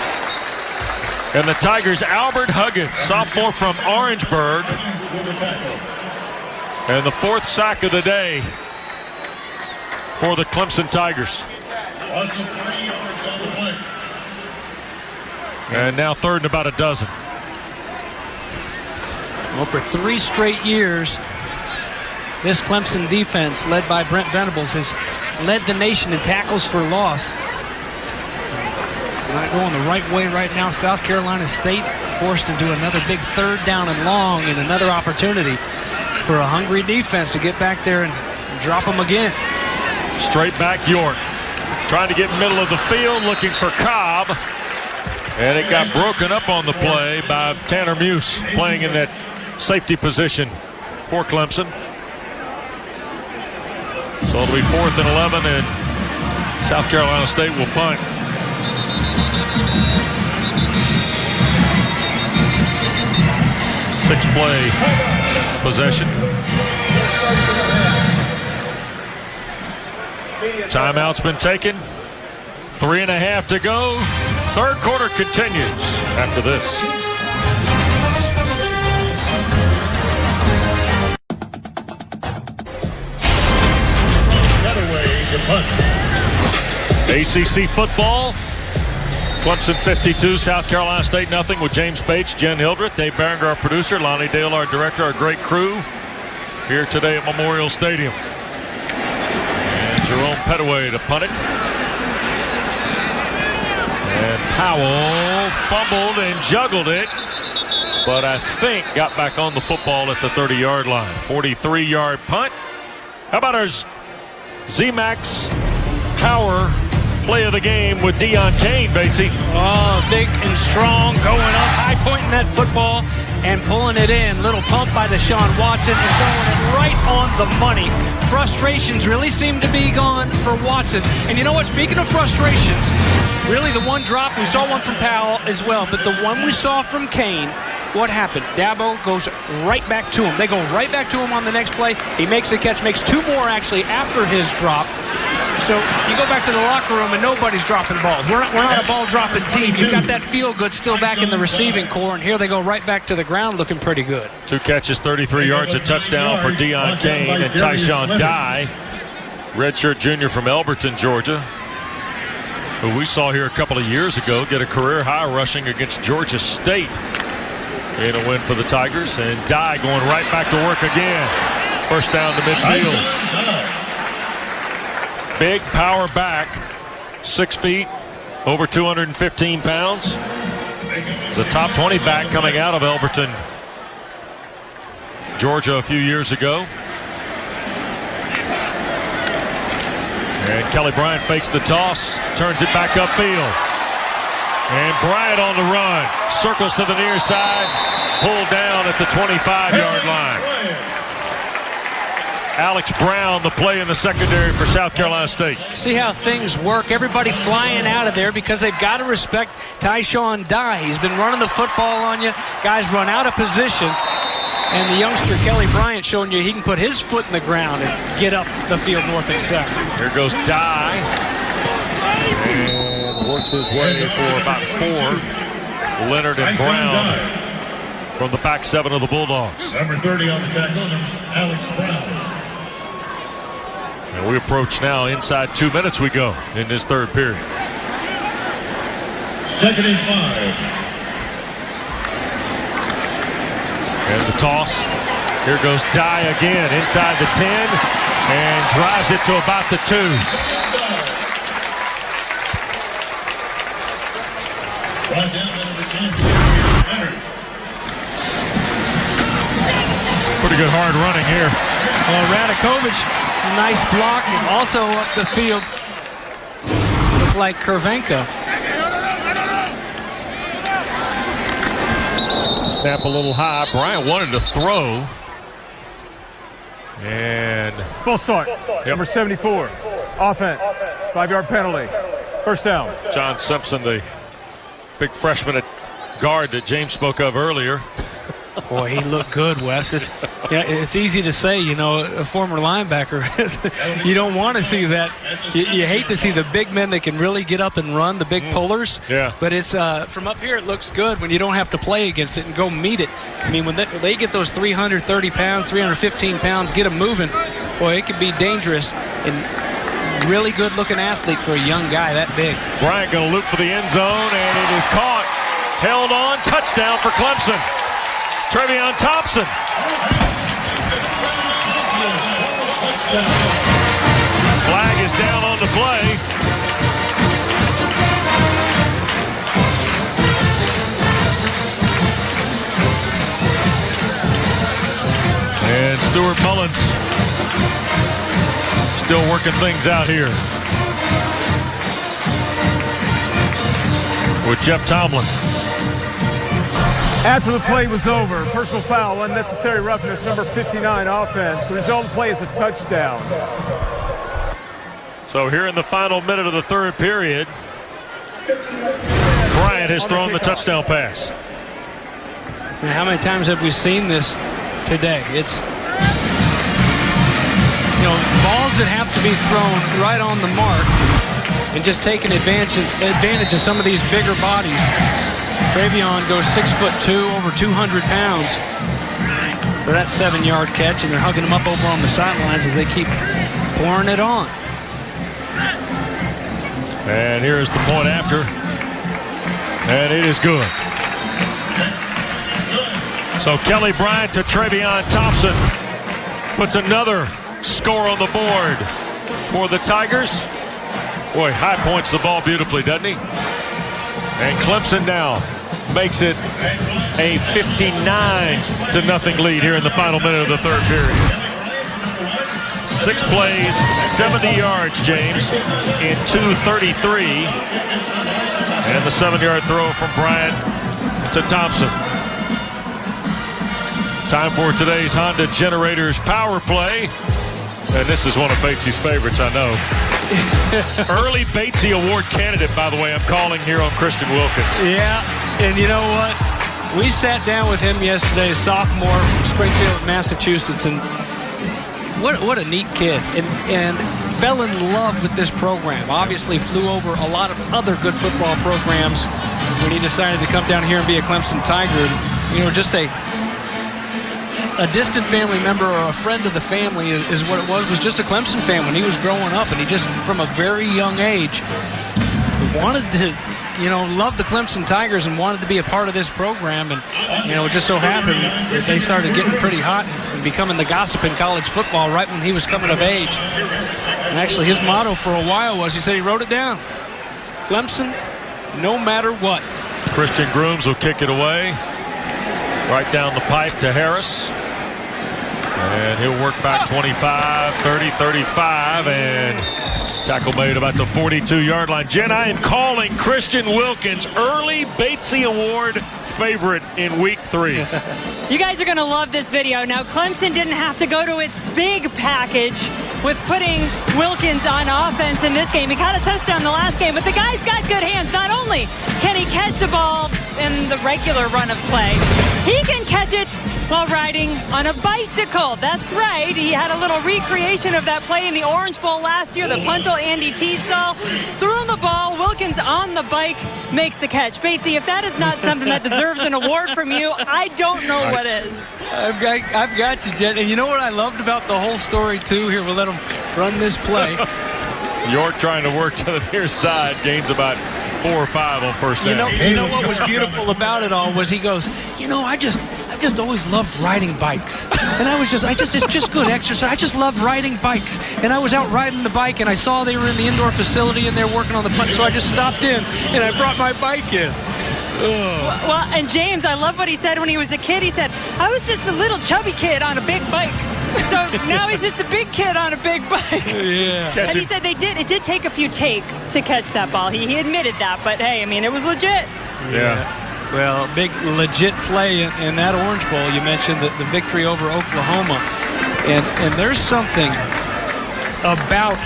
And the Tigers, Albert Huggins, sophomore from Orangeburg. And the 4th sack of the day for the Clemson Tigers. And now 3rd and about a dozen. Well, for 3 straight years, this Clemson defense, led by Brent Venables, has led the nation in tackles for loss. Not going the right way right now. South Carolina State forced to do another big 3rd down and long, and another opportunity for a hungry defense to get back there and drop them again. Straight back York, trying to get middle of the field, looking for Cobb. And it got broken up on the play by Tanner Muse, playing in that safety position for Clemson. So it'll be 4th and 11, and South Carolina State will punt. Six-play possession. Timeout's been taken. 3.5 to go. 3rd quarter continues after this. ACC football. Clemson 52, South Carolina State nothing, with James Bates, Jen Hildreth, Dave Berenger, our producer, Lonnie Dale, our director, our great crew here today at Memorial Stadium. And Jerome Petaway to punt it. And Powell fumbled and juggled it, but I think got back on the football at the 30-yard line. 43-yard punt. How about our Z-Max Power play of the game with Deion Kane, Batesy? Oh, big and strong, going up, high pointing that football and pulling it in. Little pump by Deshaun Watson and throwing it right on the money. Frustrations really seem to be gone for Watson. And you know what? Speaking of frustrations, really the one drop, we saw one from Powell as well, but the one we saw from Kane, what happened? Dabo goes right back to him. They go right back to him on the next play. He makes a catch, makes 2 more actually after his drop. So you go back to the locker room and nobody's dropping balls. We're not a ball-dropping team. You've got that feel-good still back in the receiving core, and here they go right back to the ground looking pretty good. 2 catches, 33 yards, a touchdown for Deion Kane. And Tyshawn Dye, redshirt junior from Elberton, Georgia, who we saw here a couple of years ago get a career-high rushing against Georgia State in a win for the Tigers. And Dye going right back to work again. First down to midfield. Big power back, 6 feet, over 215 pounds. It's a top 20 back coming out of Elberton, Georgia a few years ago. And Kelly Bryant fakes the toss, turns it back upfield. And Bryant on the run, circles to the near side, pulled down at the 25-yard line. Alex Brown, the play in the secondary for South Carolina State. See how things work. Everybody flying out of there because they've got to respect Tyshawn Dye. He's been running the football on you. Guys run out of position. And the youngster Kelly Bryant showing you he can put his foot in the ground and get up the field north and south. Here goes Dye. And works his way for about 4. Leonard and Brown from the back 7 of the Bulldogs. Number 30 on the tackle, Alex Brown. And we approach now inside 2 minutes we go in this 3rd period. 2nd and 5. And the toss. Here goes Dye again inside the 10 and drives it to about the 2. Right down to number 10. Pretty good hard running here. Well, Radakovich, nice block, and also up the field. Looked like Kervenka. Snap a little high. Bryant wanted to throw. And Full start. Number 74. Offense. 5-yard penalty. First down. John Simpson, the big freshman at guard that James spoke of earlier. Boy, he looked good, Wes. It's easy to say, a former linebacker. You don't want to see that. You hate to see the big men that can really get up and run, the big pullers. Yeah. But it's from up here, it looks good when you don't have to play against it and go meet it. I mean, when they get those 330 pounds, 315 pounds, get them moving, boy, it could be dangerous. And really good-looking athlete for a young guy that big. Bryant going to loop for the end zone, and it is caught. Held on. Touchdown for Clemson. Trevion Thompson. Flag is down on the play. And Stuart Mullins still working things out here with Jeff Tomlin. After the play was over, personal foul, unnecessary roughness, number 59 offense. The result of the play is a touchdown. So here in the final minute of the third period, Bryant has thrown the touchdown pass. Now, how many times have we seen this today? It's, balls that have to be thrown right on the mark and just taking advantage of some of these bigger bodies. Trevion goes 6'2", over 200 pounds for that 7-yard catch, and they're hugging him up over on the sidelines as they keep pouring it on. And here's the point after, and it is good. So Kelly Bryant to Trevion Thompson puts another score on the board for the Tigers. Boy, High points the ball beautifully, doesn't he? And Clemson now makes it a 59-0 lead here in the final minute of the third period. 6 plays, 70 yards, James, in 2:33. And the 7-yard throw from Bryant to Thompson. Time for today's Honda Generators Power Play. And this is one of Batesy's favorites, I know. Early Batesy Award candidate, by the way, I'm calling here on Christian Wilkins. Yeah, and you know what? We sat down with him yesterday, sophomore from Springfield, Massachusetts, and what a neat kid. And fell in love with this program. Obviously flew over a lot of other good football programs when he decided to come down here and be a Clemson Tiger. And, just a distant family member or a friend of the family is what it was just a Clemson fan when he was growing up, and he just, from a very young age, wanted to, love the Clemson Tigers and wanted to be a part of this program. And, it just so happened that they started getting pretty hot and becoming the gossip in college football right when he was coming of age. And actually his motto for a while was, he said he wrote it down, Clemson, no matter what. Christian Grooms will kick it away. Right down the pipe to Harris. And he'll work back 25, 30, 35, and tackle made about the 42-yard line. Jen, I am calling Christian Wilkins early Batesy Award favorite in week 3. You guys are going to love this video. Now, Clemson didn't have to go to its big package with putting Wilkins on offense in this game. He caught a touchdown the last game, but the guy's got good hands. Not only can he catch the ball in the regular run of play, he can catch it while riding on a bicycle. That's right. He had a little recreation of that play in the Orange Bowl last year. The punter, Andy Teasdall, threw him the ball. Wilkins on the bike makes the catch. Batesy, if that is not something that deserves an award from you, I don't know what is. I've got you, Jen. And you know what I loved about the whole story, too? Here, we'll let him run this play. York trying to work to the near side, gains about 4 or 5 on first down. You know what was beautiful about it all was he goes, I just always loved riding bikes. And it's just good exercise. I just love riding bikes. And I was out riding the bike, and I saw they were in the indoor facility and they're working on the punt, so I just stopped in and I brought my bike in. Well, and James, I love what he said when he was a kid. He said, I was just a little chubby kid on a big bike. So now he's just a big kid on a big bike. Yeah. And he said it did take a few takes to catch that ball. He admitted that, but hey, it was legit. Yeah. Well, big legit play in that Orange Bowl. You mentioned the victory over Oklahoma. And there's something about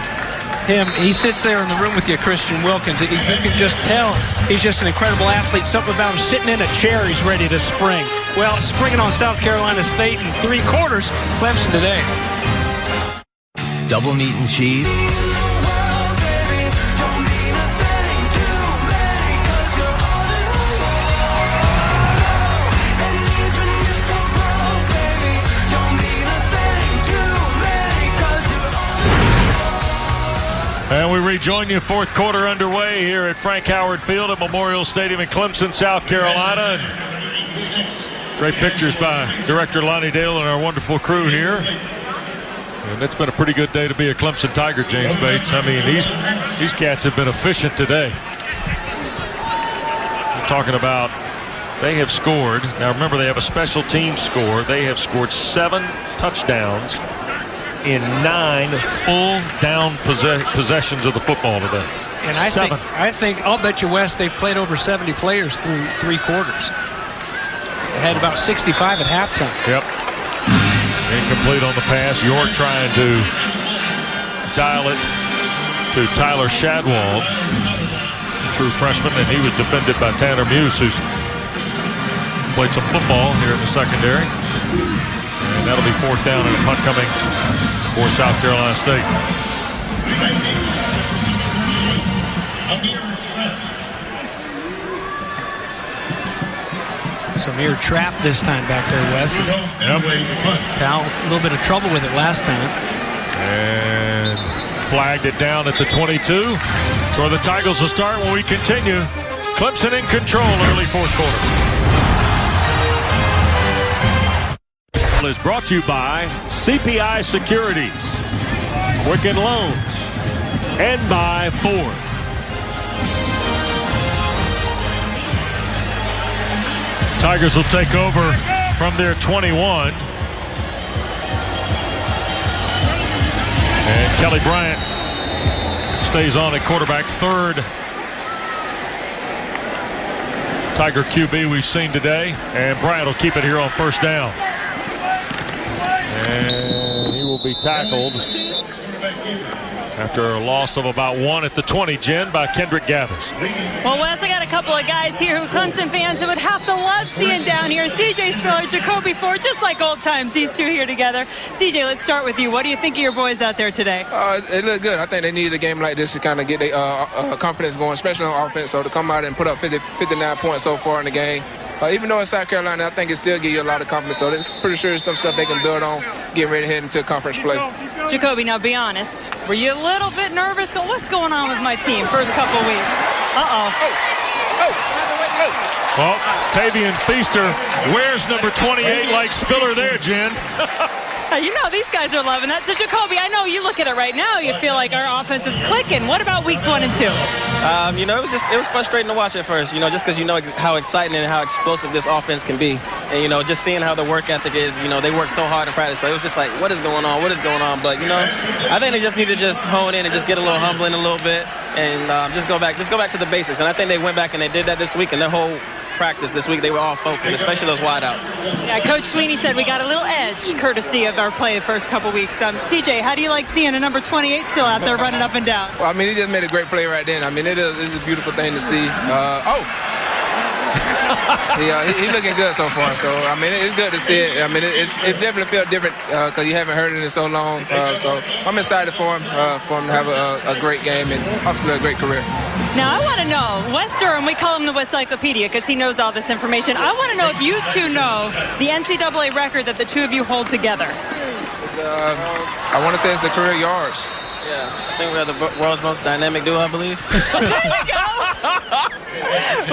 him. He sits there in the room with you, Christian Wilkins. You can just tell he's just an incredible athlete. Something about him sitting in a chair, he's ready to spring. Well, springing on South Carolina State in 3 quarters, Clemson today. Double meat and cheese. And we rejoin you, 4th quarter underway here at Frank Howard Field at Memorial Stadium in Clemson, South Carolina. And great pictures by Director Lonnie Dale and our wonderful crew here. And it's been a pretty good day to be a Clemson Tiger, James Bates. I mean, these cats have been efficient today. We're talking about they have scored. Now remember, they have a special team score. They have scored 7 touchdowns in 9 full down possessions of the football today. And I think I'll bet you, Wes, they've played over 70 players through 3 quarters. They had about 65 at halftime. Yep. Incomplete on the pass. York trying to dial it to Tyler Shadwell, true freshman, and he was defended by Tanner Muse, who's played some football here in the secondary. And that'll be 4th down and a punt coming for South Carolina State. Samir Trapp this time back there, Wes. Yep. Cal, a little bit of trouble with it last time. And flagged it down at the 22. So the Tigers will start when we continue. Clemson in control early 4th quarter. Is brought to you by CPI Securities, Quicken Loans, and by Ford. Tigers will take over from their 21. And Kelly Bryant stays on at quarterback, 3rd Tiger QB we've seen today. And Bryant will keep it here on 1st down. And he will be tackled after a loss of about 1 at the 20, Jen, by Kendrick Gathers. Well, Wes, I got a couple of guys here who Clemson fans would have to love seeing down here. CJ Spiller, Jacoby Ford, just like old times, these two here together. CJ, let's start with you. What do you think of your boys out there today? They look good. I think they needed a game like this to kind of get their confidence going, especially on offense. So to come out and put up 59 points so far in the game. Even though it's South Carolina, I think it still gives you a lot of confidence. So it's pretty sure it's some stuff they can build on, getting ready to head into conference play. Jacoby, now be honest. Were you a little bit nervous? What's going on with my team first couple weeks? Well, Tavian Feaster wears number 28 like Spiller there, Jen. You know, these guys are loving that. So, Jacoby, I know you look at it right now. You feel like our offense is clicking. What about weeks 1 and 2? It was frustrating to watch at first, just because you know how exciting and how explosive this offense can be. And, just seeing how the work ethic is, they work so hard in practice. So it was just like, what is going on? What is going on? But, I think they just need to just hone in and just get a little humbling a little bit and just go back to the basics. And I think they went back and they did that this week, and their whole practice this week, they were all focused, especially those wideouts. Yeah, Coach Sweeney said we got a little edge courtesy of our play the first couple weeks. CJ, how do you like seeing a number 28 still out there running up and down? Well, he just made a great play right then. It's a beautiful thing to see. He's looking good so far. So, it's good to see it. It definitely feels different because you haven't heard it in so long. So I'm excited for him to have a great game and obviously a great career. Now, I want to know, Wes Durham, we call him the Westcyclopedia because he knows all this information. I want to know if you two know the NCAA record that the two of you hold together. I want to say it's the career yards. Yeah, I think we're the world's most dynamic duo, I believe. There you go.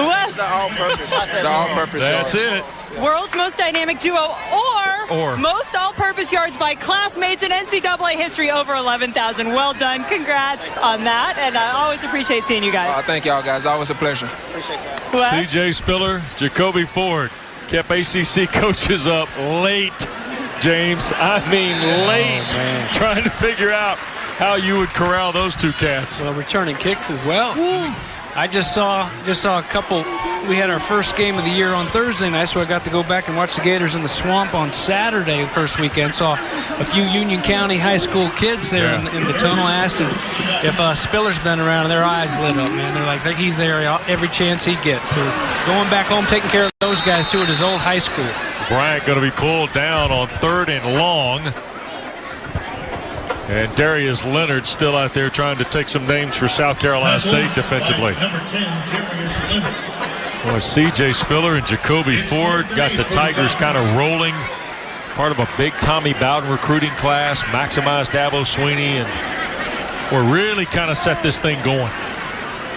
Wes. The all-purpose. That's yards. it. World's most dynamic duo or most all-purpose yards by classmates in NCAA history, over 11,000. Well done. Congrats on that. And I always appreciate seeing you guys. Thank y'all, guys. Always a pleasure. Appreciate that. CJ Spiller, Jacoby Ford kept ACC coaches up late, James. Late. Trying to figure out how you would corral those two cats. Well, returning kicks as well. I just saw a couple. We had our first game of the year on Thursday night, so I got to go back and watch the Gators in the Swamp on Saturday, the first weekend. Saw a few Union County high school kids there in the tunnel. I asked them if Spiller's been around, and their eyes lit up, man. They're like, he's there every chance he gets. So going back home, taking care of those guys, too, at his old high school. Bryant going to be pulled down on 3rd and long. And Darius Leonard still out there trying to take some names for South Carolina State defensively. Boy, C.J. Spiller and Jacoby Ford got the Tigers kind of rolling. Part of a big Tommy Bowden recruiting class. Maximized Dabo Swinney, and we're really kind of set this thing going.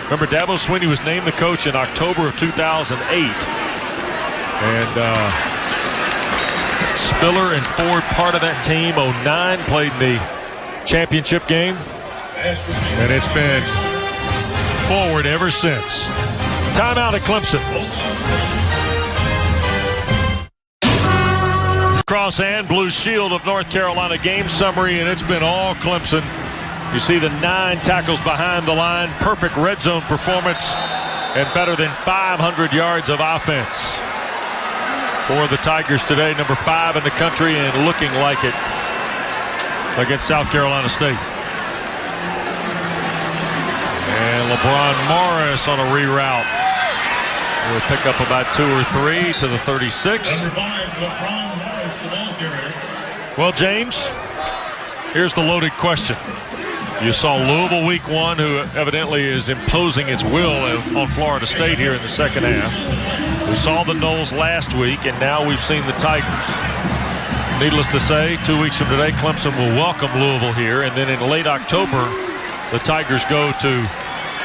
Remember, Dabo Swinney was named the coach in October of 2008. And Spiller and Ford part of that team. 09 played in the championship game. And it's been forward ever since. Timeout at Clemson. Cross and blue shield of North Carolina game summary, and it's been all Clemson. You see the 9 tackles behind the line, perfect red zone performance, and better than 500 yards of offense for the Tigers today. Number 5 in the country and looking like it against South Carolina State. And LeBron Morris on a reroute. We'll pick up about 2 or 3 to the 36. Well, James, here's the loaded question. You saw Louisville week 1, who evidently is imposing its will on Florida State here in the second half. We saw the Noles last week, and now we've seen the Tigers. Needless to say, 2 weeks from today, Clemson will welcome Louisville here, and then in late October, the Tigers go to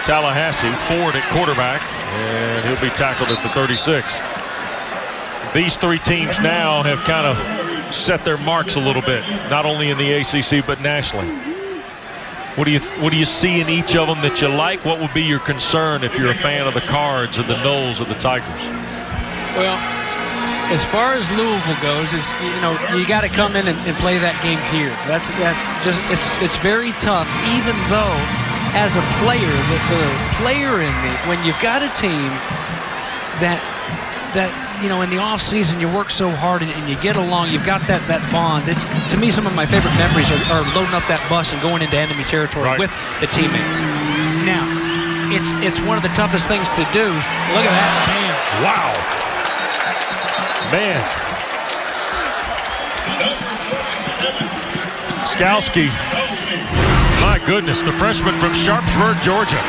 Tallahassee. Ford at quarterback, and he'll be tackled at the 36. These 3 teams now have kind of set their marks a little bit, not only in the ACC but nationally. What do you see in each of them that you like? What would be your concern if you're a fan of the Cards or the Noles or the Tigers? Well, as far as Louisville goes, it's, you got to come in and play that game here. That's just it's very tough, even though as a player, the player in me, when you've got a team that in the off season you work so hard and you get along, you've got that bond. It's, to me, some of my favorite memories are loading up that bus and going into enemy territory with the teammates. Now, it's one of the toughest things to do. Look at that. Bam. Wow. Man. Skowski. My goodness, the freshman from Sharpsburg, Georgia.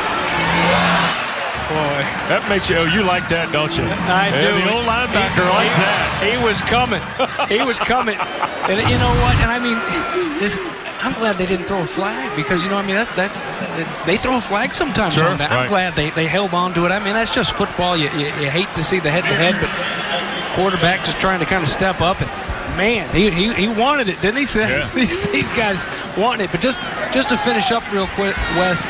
Boy. That makes you, you like that, don't you? I do. The old linebacker likes that. He was coming. He was coming. And you know what? And I mean, I'm glad they didn't throw a flag because, that's they throw a flag sometimes on that. I'm glad they held on to it. I mean, that's just football. You hate to see the head-to-head, but quarterback just trying to kind of step up. And, man, he wanted it, didn't he? Yeah. These guys wanted it. But just to finish up real quick, Wes,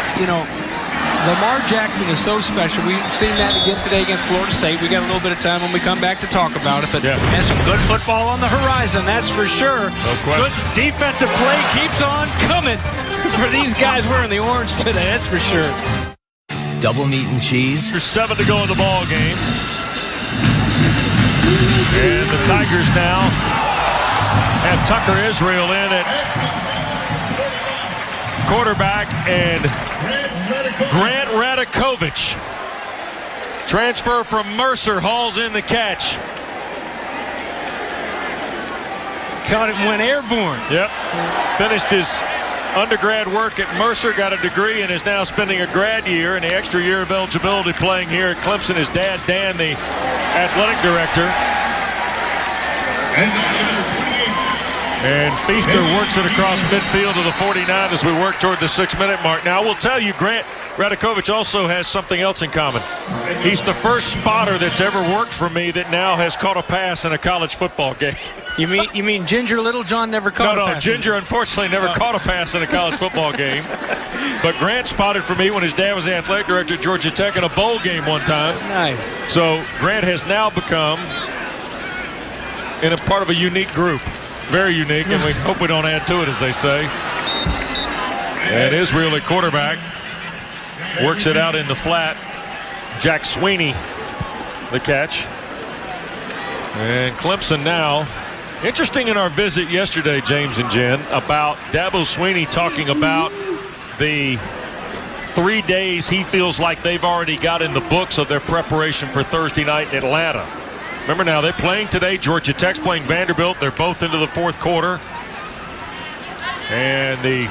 Lamar Jackson is so special. We've seen that again today against Florida State. We got a little bit of time when we come back to talk about it. But there's some good football on the horizon, that's for sure. No question. Good defensive play keeps on coming for these guys wearing the orange today, that's for sure. Double meat and cheese. There's 7 to go in the ball game. And the Tigers now have Tucker Israel in at quarterback, and Grant Radakovich, transfer from Mercer, hauls in the catch. Caught it and went airborne. Yep. Finished his undergrad work at Mercer, got a degree, and is now spending a grad year and the extra year of eligibility playing here at Clemson. His dad, Dan, the athletic director. And Feaster works it across midfield to the 49 as we work toward the 6-minute mark. Now, I will tell you, Grant Radakovich also has something else in common. He's the first spotter that's ever worked for me that now has caught a pass in a college football game. You mean Ginger Littlejohn never caught a pass? No, Ginger unfortunately never caught a pass in a college football game. But Grant spotted for me when his dad was the athletic director at Georgia Tech in a bowl game one time. Nice. So Grant has now become in a part of a unique group. Very unique, and we hope we don't add to it, as they say. And Israel at quarterback works it out in the flat. Jack Sweeney the catch. And Clemson now. Interesting in our visit yesterday, James and Jen, about Dabo Sweeney talking about the 3 days he feels like they've already got in the books of their preparation for Thursday night in Atlanta. Remember now, they're playing today. Georgia Tech's playing Vanderbilt. They're both into the fourth quarter. And the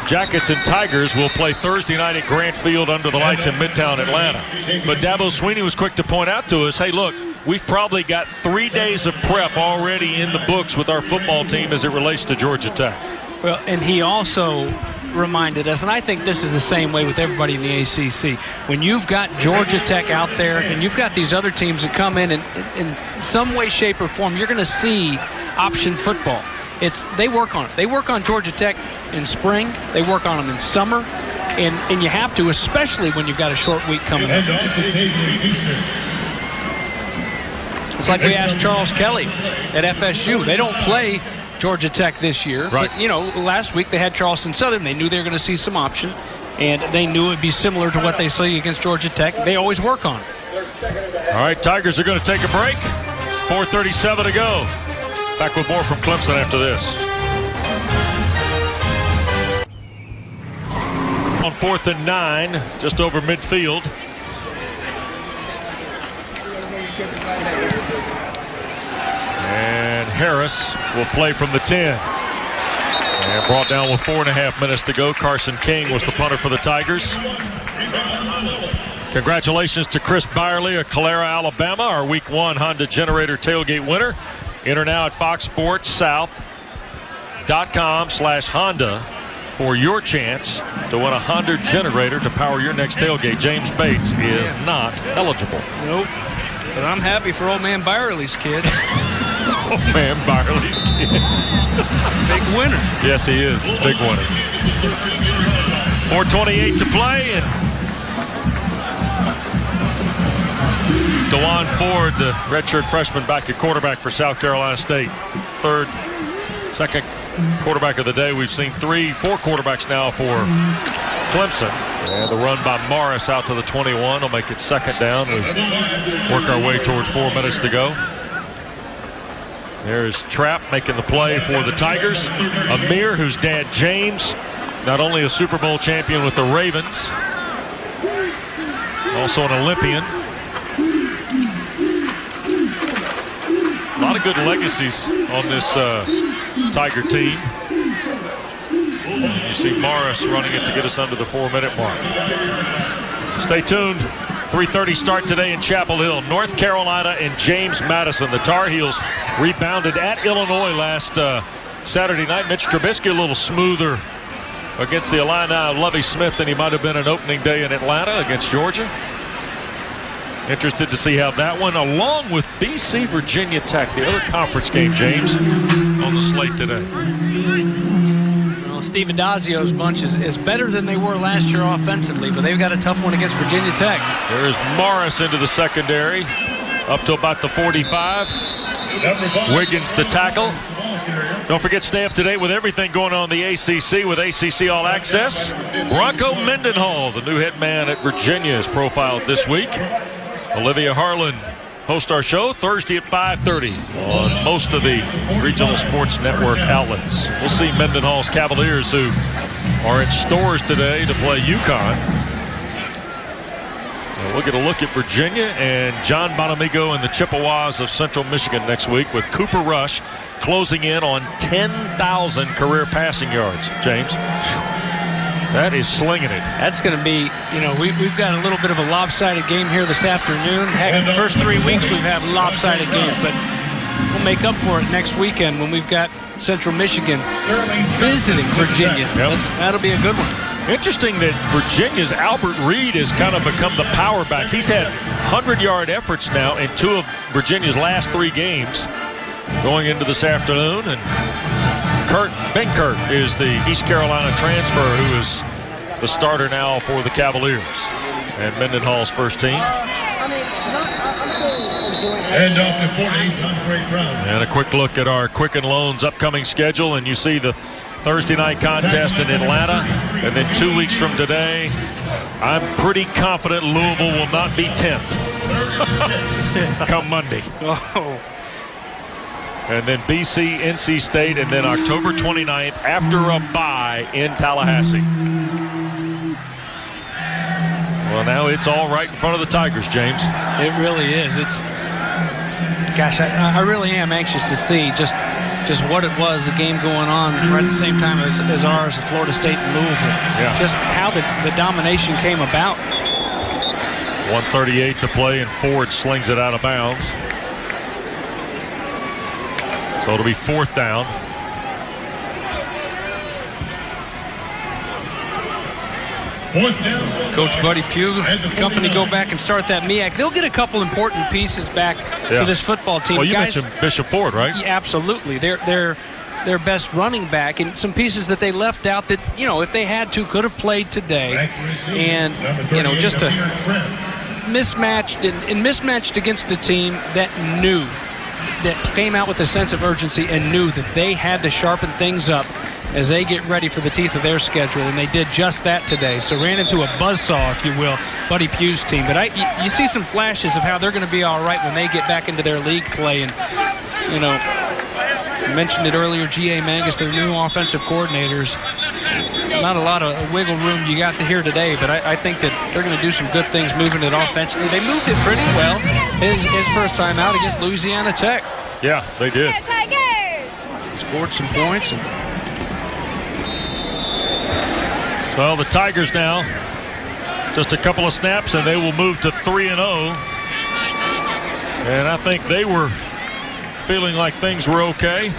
Jackets and Tigers will play Thursday night at Grant Field under the lights in Midtown Atlanta. But Dabo Sweeney was quick to point out to us, hey, look, we've probably got 3 days of prep already in the books with our football team as it relates to Georgia Tech. Well, and he also reminded us, and I think this is the same way with everybody in the ACC, when you've got Georgia Tech out there and you've got these other teams that come in some way, shape, or form, you're going to see option football. They work on it. They work on Georgia Tech in spring. They work on them in summer. And you have to, especially when you've got a short week coming up. It's like we asked Charles Kelly at FSU. They don't play Georgia Tech this year. Right. But, last week they had Charleston Southern. They knew they were going to see some option. And they knew it would be similar to what they see against Georgia Tech. They always work on it. All right, Tigers are going to take a break. 4:37 to go. Back with more from Clemson after this. On 4th and 9, just over midfield. And Harris will play from the 10. And brought down with 4.5 minutes to go. Carson King was the punter for the Tigers. Congratulations to Chris Byerly of Calera, Alabama, our Week 1 Honda Generator Tailgate winner. Enter now at foxsportssouth.com/Honda for your chance to win a Honda generator to power your next tailgate. James Bates is not eligible. Nope. But I'm happy for old man Byerly's kid. Old man Byerly's kid. Big winner. Yes, he is. Big winner. 4:28 to play, and DeJuan Ford, the redshirt freshman, back at quarterback for South Carolina State. Second quarterback of the day. We've seen 4 quarterbacks now for Clemson. And the run by Morris out to the 21 will make it second down. We work our way towards 4 minutes to go. There's Trapp making the play for the Tigers. Amir, whose dad James, not only a Super Bowl champion with the Ravens, also an Olympian. A lot of good legacies on this Tiger team. You see Morris running it to get us under the 4-minute mark. Stay tuned. 3:30 start today in Chapel Hill. North Carolina and James Madison. The Tar Heels rebounded at Illinois last Saturday night. Mitch Trubisky a little smoother against the Illini of Lovie Smith than he might have been an opening day in Atlanta against Georgia. Interested to see how that one, along with BC Virginia Tech, the other conference game, James, on the slate today. Well, Steve Adazio's bunch is better than they were last year offensively, but they've got a tough one against Virginia Tech. There's Morris into the secondary, up to about the 45. Wiggins the tackle. Don't forget, stay up to date with everything going on in the ACC with ACC All Access. Bronco Mendenhall, the new head man at Virginia, is profiled this week. Olivia Harlan hosts our show Thursday at 5:30 on most of the regional sports network outlets. We'll see Mendenhall's Cavaliers, who are in stores today to play UConn. We'll get a look at Virginia and John Bonamigo and the Chippewas of Central Michigan next week, with Cooper Rush closing in on 10,000 career passing yards. James, that is slinging it. That's going to be, we've got a little bit of a lopsided game here this afternoon. Heck, the first 3 weeks we've had lopsided games, but we'll make up for it next weekend when we've got Central Michigan visiting Virginia. Yep. That'll be a good one. Interesting that Virginia's Albert Reed has kind of become the power back. He's had 100-yard efforts now in 2 of Virginia's last 3 games going into this afternoon. And Ben Kurt is the East Carolina transfer who is the starter now for the Cavaliers and Mendenhall's first team. And off to 40, Andre Brown. And a quick look at our Quicken Loans upcoming schedule, and you see the Thursday night contest in Atlanta, and then 2 weeks from today, I'm pretty confident Louisville will not be 10th come Monday. Oh. And then BC, NC State, and then October 29th after a bye in Tallahassee. Well, now it's all right in front of the Tigers, James. It really is. Gosh, I really am anxious to see just what it was, the game going on right at the same time as ours at Florida State and Louisville. Yeah. Just how the domination came about. 1:38 to play, and Ford slings it out of bounds. So it'll be 4th down. Coach Buddy Pugh and company go back and start that MEAC. They'll get a couple important pieces back to this football team. Well, you mentioned Bishop Ford, right? Yeah, absolutely. They're their best running back, and some pieces that they left out that, you know, if they had to, could have played today. And, you know, just a mismatched against a team that came out with a sense of urgency and knew that they had to sharpen things up as they get ready for the teeth of their schedule, and they did just that today. So ran into a buzzsaw, if you will, Buddy Pugh's team. But you see some flashes of how they're going to be all right when they get back into their league play. And, you know, I mentioned it earlier, G.A. Mangus, their new offensive coordinators. Not a lot of wiggle room you got to hear today, but I think that they're going to do some good things moving it offensively. They moved it pretty well his first time out against Louisiana Tech. Yeah, they did. Scored some points. Well, the Tigers now, just a couple of snaps, and they will move to 3-0. And I think they were feeling like things were okay.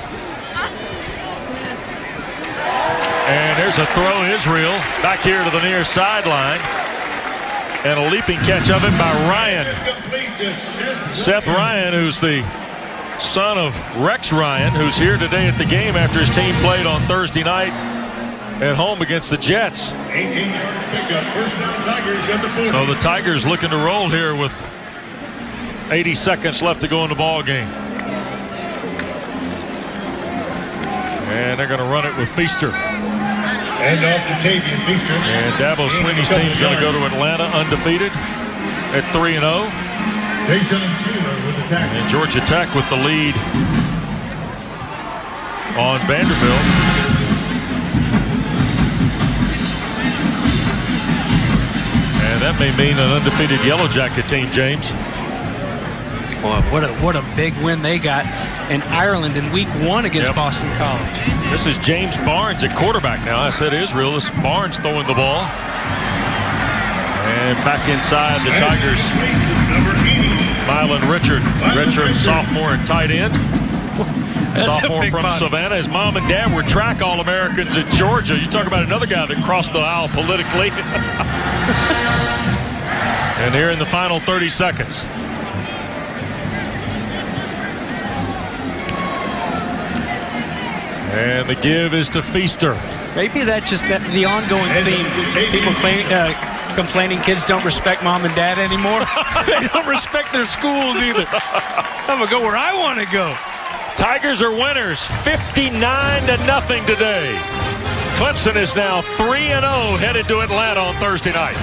And there's a throw, Israel, back here to the near sideline. And a leaping catch of it by Ryan. Seth Ryan, who's the son of Rex Ryan, who's here today at the game after his team played on Thursday night at home against the Jets. 18-yard pickup, first down Tigers at the 40. So the Tigers looking to roll here with 80 seconds left to go in the ball game. And they're going to run it with Feaster. And off to Tavian Feaster. And Dabo Swinney's team is going to go to Atlanta undefeated at 3-0. And Georgia Tech with the lead on Vanderbilt. And that may mean an undefeated Yellow Jacket team, James. Boy, what a big win they got in Ireland in week 1 against Boston College. This is James Barnes at quarterback now. I said Israel. This is Barnes throwing the ball. And back inside the Tigers, Mylan Richard, redshirt sophomore and tight end. Sophomore from Savannah. His mom and dad were track All-Americans at Georgia. You talk about another guy that crossed the aisle politically. And here in the final 30 seconds. And the give is to Feaster. Maybe that's just the ongoing theme. People complaining kids don't respect mom and dad anymore. They don't respect their schools either. I'm going to go where I want to go. Tigers are winners, 59-0 today. Clemson is now 3-0 headed to Atlanta on Thursday night.